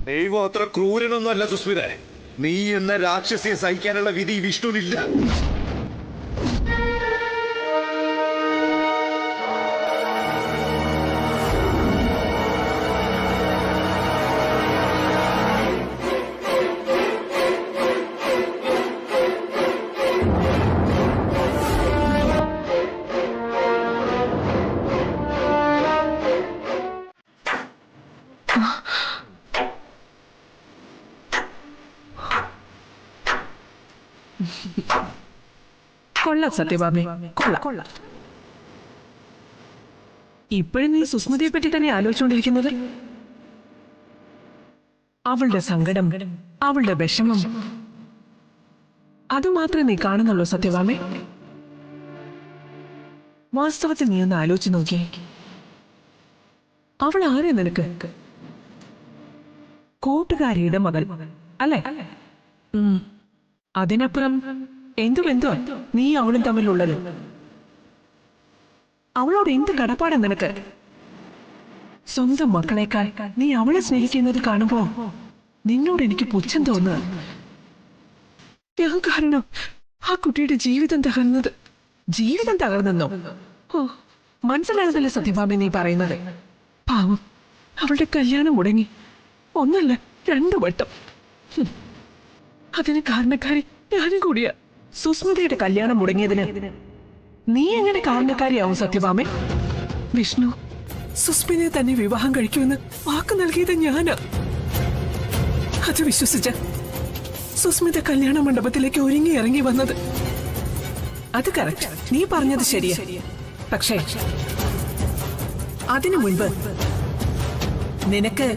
ദൈവം അത്ര ക്രൂരനൊന്നും അല്ല സുസ്മിത. നീ എന്ന രാക്ഷസിയെ സഹിക്കാനുള്ള വിധി വിഷ്ണുവിനില്ല. കൊള്ളാം സത്യഭാമി, കൊള്ളാം. ഇപ്പോഴും നീ സുസ്മിതയെ പറ്റി തന്നെ ആലോചിച്ചുകൊണ്ടിരിക്കുന്നത്? അവളുടെ സങ്കടം, അവളുടെ വിഷമം, അതുമാത്രമേ നീ കാണുന്നുള്ളൂ സത്യഭാമി. വാസ്തവത്തിൽ നീ ഒന്ന് ആലോചിച്ച് നോക്കിയേ. അവൾ ആരെ നിനക്ക്? കൂട്ടുകാരിയുടെ മകൾ അല്ലേ? അതിനപ്പുറം എന്തു ബന്ധോ നീ അവളും തമ്മിലുള്ളത്? അവളോട് എന്ത് കടപ്പാടാ നിനക്ക്? സ്വന്തം മക്കളെക്കാൾ നീ അവളെ സ്നേഹിക്കുന്നത് കാണുമ്പോ നിന്നോട് എനിക്ക് പുച്ഛം തോന്നുക. ഞാൻ കാരണം ആ കുട്ടിയുടെ ജീവിതം തകർന്നത്. ജീവിതം തകർന്നെന്നോ? ഓ, മനസ്സിലാകുന്നില്ല സത്യഭാമി നീ പറയുന്നത്. പാവം, അവളുടെ കല്യാണം മുടങ്ങി. ഒന്നല്ല 2 വട്ടം. അതിന് കാരണക്കാരി ഞാനും കൂടിയാ. സുസ്മിതയുടെ കല്യാണം മുടങ്ങിയതിന് നീ എങ്ങനെ കാരണക്കാരിയാവും സത്യഭാമേ? വിഷ്ണു സുസ്മിതയെ തന്നെ വിവാഹം കഴിക്കുമെന്ന് വാക്ക് നൽകിയത് ഞാനാ. അത് വിശ്വസിച്ച സുസ്മിത കല്യാണ മണ്ഡപത്തിലേക്ക് ഒരുങ്ങി ഇറങ്ങി വന്നത്. അത് കറക്റ്റ്, നീ പറഞ്ഞത് ശരിയാ. പക്ഷേ അതിനു മുൻപ് നിനക്ക്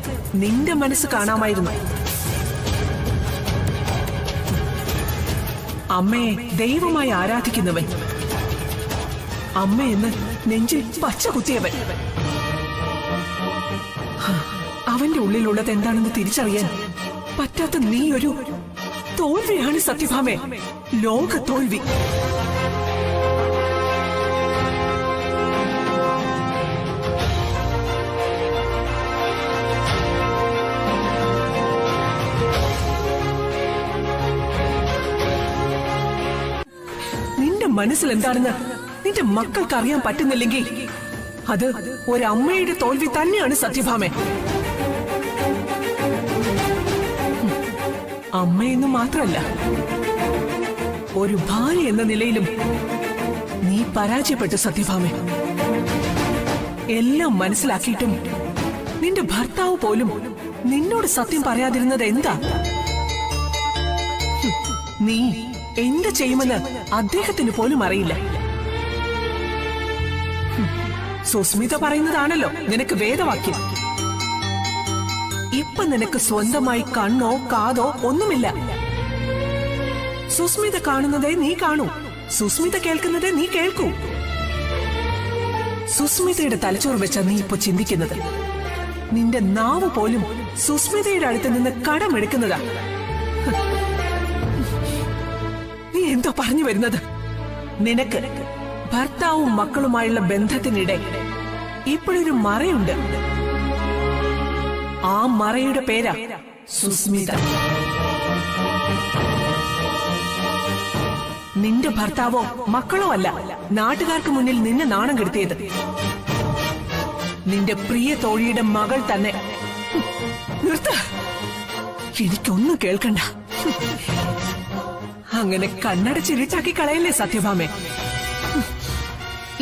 നിന്റെ മനസ്സ് കാണാമായിരുന്നു. അമ്മയെ ദൈവമായി ആരാധിക്കുന്നവൻ, അമ്മയെന്ന് നെഞ്ചിൽ പച്ച കുത്തിയവൻ, അവന്റെ ഉള്ളിലുള്ളത് എന്താണെന്ന് തിരിച്ചറിയാൻ പറ്റാത്ത നീ ഒരു തോൽവിയാണ് സത്യഭാമേ, ലോക തോൽവി. മനസ്സിൽ എന്താണെന്ന് നിന്റെ മക്കൾക്ക് അറിയാൻ പറ്റുന്നില്ലെങ്കിൽ അത് ഒരമ്മയുടെ തോൽവി തന്നെയാണ് സത്യഭാമേ. അമ്മയെന്ന് മാത്രമല്ല, ഒരു ഭാര്യ എന്ന നിലയിലും നീ പരാജയപ്പെട്ടു സത്യഭാമേ. എല്ലാം മനസ്സിലാക്കിയിട്ടും നിന്റെ ഭർത്താവ് പോലും നിന്നോട് സത്യം പറയാതിരുന്നത് എന്താ? നീ എന്ത് ചെയ്യുമെന്ന് അദ്ദേഹത്തിന് പോലും അറിയില്ല. സുസ്മിത പറയുന്നതാണല്ലോ നിനക്ക് വേദവാക്യം. ഇപ്പൊ നിനക്ക് സ്വന്തമായി കണ്ണോ കാതോ ഒന്നുമില്ല. സുസ്മിത കാണുന്നതേ നീ കാണൂ, സുസ്മിത കേൾക്കുന്നതേ നീ കേൾക്കൂ. സുസ്മിതയുടെ തലച്ചോറ് വെച്ചാ നീ ഇപ്പൊ ചിന്തിക്കുന്നത്. നിന്റെ നാവ് പോലും സുസ്മിതയുടെ അടുത്ത് നിന്ന് കടമെടുക്കുന്നതാ. നീ എന്തോ പറഞ്ഞു വരുന്നത്? നിനക്ക് ഭർത്താവും മക്കളുമായുള്ള ബന്ധത്തിനിടെ ഇപ്പോഴൊരു മറയുണ്ട്. ആ മറയുടെ പേരാ സുസ്മിത. നിന്റെ ഭർത്താവോ മക്കളോ അല്ല നാട്ടുകാർക്ക് മുന്നിൽ നിന്നെ നാണം കെടുത്തിയത്. നിന്റെ പ്രിയ തോഴിയുടെ മകൾ തന്നെ. നിർത്ത, എനിക്കൊന്നും കേൾക്കണ്ട. അങ്ങനെ കണ്ണടച്ചിരിച്ചാക്കി കളയല്ലേ സത്യഭാമേ.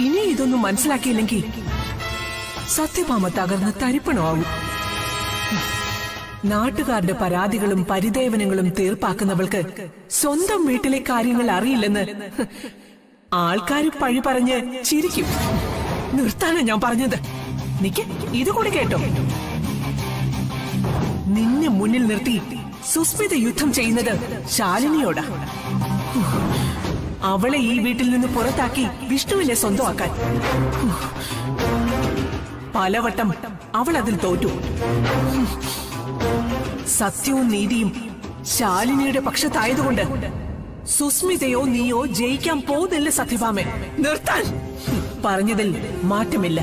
ഇനി ഇതൊന്നും മനസ്സിലാക്കിയില്ലെങ്കിൽ സത്യഭാമ തകർന്ന് തരിപ്പണമാവും. നാട്ടുകാരുടെ പരാതികളും പരിദേവനങ്ങളും തീർപ്പാക്കുന്നവൾക്ക് സ്വന്തം വീട്ടിലെ കാര്യങ്ങൾ അറിയില്ലെന്ന് ആൾക്കാര് പഴി പറഞ്ഞ് ചിരിക്കും. നിർത്താനാ ഞാൻ പറഞ്ഞത്. നിക്ക്, ഇതുകൂടി കേട്ടോ. നിന്നെ മുന്നിൽ നിർത്തി സുസ്മിത യുദ്ധം ചെയ്യുന്നത് ശാലിനിയോടാ. അവളെ ഈ വീട്ടിൽ നിന്ന് പുറത്താക്കി വിഷ്ണുവിനെ സ്വന്തമാക്കാൻ. പലവട്ടം അവൾ അതിൽ തോറ്റു. സത്യവും നീതിയും ശാലിനിയുടെ പക്ഷത്തായതുകൊണ്ട് സുസ്മിതയോ നീയോ ജയിക്കാൻ പോകുന്നില്ല സത്യഭാമേ. നിർത്താൻ പറഞ്ഞതിൽ മാറ്റമില്ല.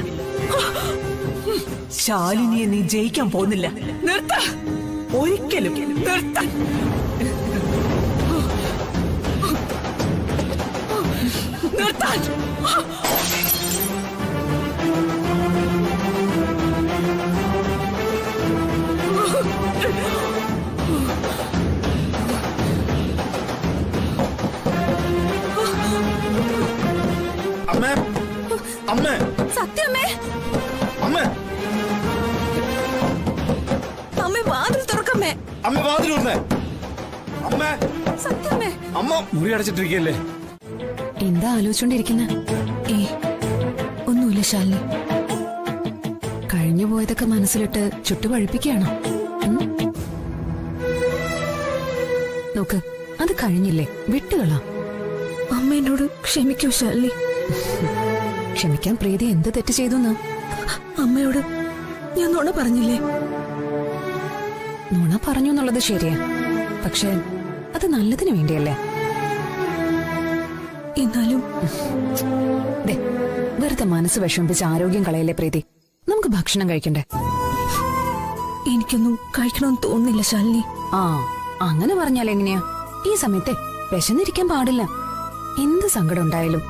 ശാലിനിയെ നീ ജയിക്കാൻ പോകുന്നില്ല. നിർത്ത, ഒരിക്കലും നിർത്താൻ. നിർത്താൻ. അമ്മേ, അമ്മേ, സത്യമേ, അമ്മേ, അമ്മ വാതിൽ തുറക്കമ്മേ. അമ്മ വാതിൽ തുറന്നേ. അമ്മേ, സത്യമേ. അമ്മ മുറി അടച്ചിട്ടിരിക്കല്ലേ? എന്താ ആലോചിച്ചോണ്ടിരിക്കുന്ന? ഒന്നുമില്ല ശാലിനി. കഴിഞ്ഞു പോയതൊക്കെ മനസ്സിലിട്ട് ചുട്ടുപഴിപ്പിക്കുകയാണോ? നോക്ക്, അത് കഴിഞ്ഞില്ലേ, വിട്ടുകളാ. അമ്മ എന്നോട് ക്ഷമിക്കൂ ശാലിനി. ക്ഷമിക്കാൻ പ്രീതി എന്ത് തെറ്റ് ചെയ്തു? അമ്മയോട് ഞാൻ നുണ പറഞ്ഞില്ലേ? നുണ പറഞ്ഞു എന്നുള്ളത് ശരിയാ, പക്ഷെ അത് നല്ലതിന് വേണ്ടിയല്ലേ? എന്നാലും വെറുതെ മനസ്സ് വിഷമിപ്പിച്ച് ആരോഗ്യം കളയല്ലേ പ്രീതി. നമുക്ക് ഭക്ഷണം കഴിക്കണ്ടേ? എനിക്കൊന്നും കഴിക്കണമെന്ന് തോന്നുന്നില്ല ശാലിനി. ആ, അങ്ങനെ പറഞ്ഞാൽ എങ്ങനെയാ? ഈ സമയത്തെ വിശന്നിരിക്കാൻ പാടില്ല, എന്ത് സങ്കടം ഉണ്ടായാലും.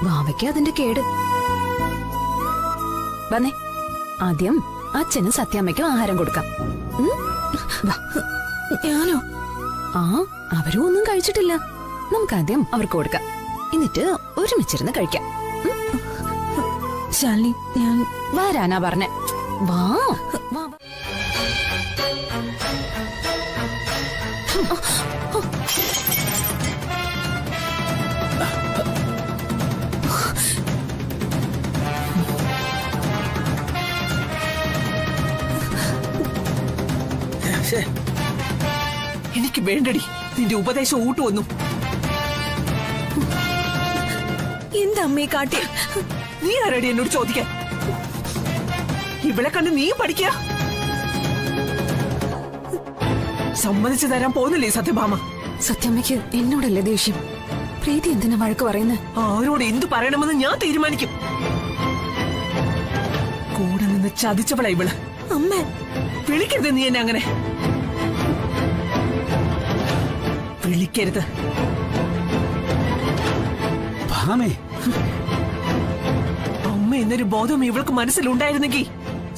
വാവയ്ക്ക് അതിന്റെ കേട്. വന്നേ, ആദ്യം അച്ഛനും സത്യാമ്മയ്ക്കും ആഹാരം കൊടുക്കാം. ഞാനോ? ആ, അവരും ഒന്നും കഴിച്ചിട്ടില്ല. നമുക്കാദ്യം അവർക്ക് കൊടുക്കാം, എന്നിട്ട് ഒരുമിച്ചിരുന്ന് കഴിക്കാം. ശാലിനി, ഞാൻ വരാനാ പറഞ്ഞെ. വാ വാ. എനിക്ക് വേണ്ടടി നിന്റെ ഉപദേശം ഊട്ടുവന്നു. എന്താ അമ്മയെ കാട്ടി? നീ ആരടി എന്നോട് ചോദിക്കാൻ? ഇവളെ കണ്ട് നീ പഠിക്കുക. സമ്മതിച്ചു തരാൻ പോകുന്നില്ലേ സത്യഭാമ? സത്യമ്മയ്ക്ക് എന്നോടല്ലേ ദേഷ്യം? പ്രീതി എന്തിനാ വഴക്ക് പറയുന്നത്? ആരോട് എന്തു പറയണമെന്ന് ഞാൻ തീരുമാനിക്കും. കൂടെ നിന്ന് ചതിച്ചവളാ ഇവള്. അമ്മ വിളിക്കരുത് നീ എന്നെ അങ്ങനെ. വിളിക്കരുത്. ഭാമേ, അമ്മ എന്നൊരു ബോധം ഇവൾക്ക് മനസ്സിലുണ്ടായിരുന്നെങ്കിൽ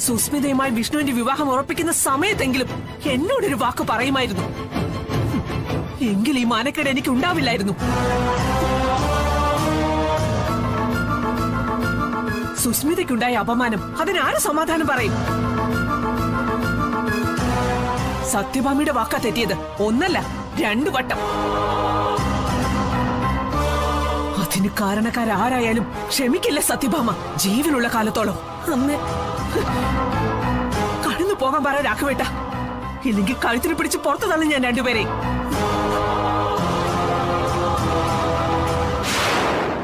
സുസ്മിതയുമായി വിഷ്ണുവിന്റെ വിവാഹം ഉറപ്പിക്കുന്ന സമയത്തെങ്കിലും എന്നോടൊരു വാക്ക് പറയുമായിരുന്നു. എങ്കിൽ ഈ മാനക്കേട് എനിക്ക് ഉണ്ടാവില്ലായിരുന്നു. സുസ്മിതയ്ക്കുണ്ടായ അപമാനം അതിനാര് സമാധാനം പറയും? സത്യഭാമിയുടെ വാക്കാ തെറ്റിയത്. ഒന്നല്ല, 2 വട്ടം. ഇതിന് കാരണക്കാരാരായാലും ക്ഷമിക്കില്ല സത്യഭാമ, ജീവനുള്ള കാലത്തോളം. അമ്മേ, കടന്നു പോകാൻ പറ രാഘവേട്ട, ഇല്ലെങ്കിൽ കഴുത്തിന് പിടിച്ച് പുറത്തു തള്ളി ഞാൻ രണ്ടുപേരെ.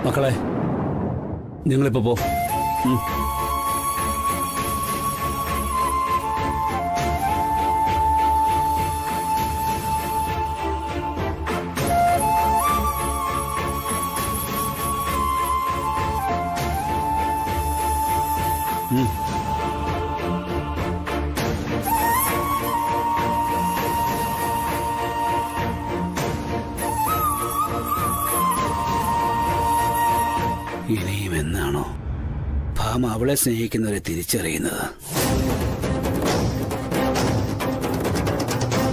മക്കളെ, നിങ്ങളിപ്പോ പോ. ഇനിയും എന്നാണോ ഭാമ അവളെ സ്നേഹിക്കുന്നവരെ തിരിച്ചറിയുന്നത്?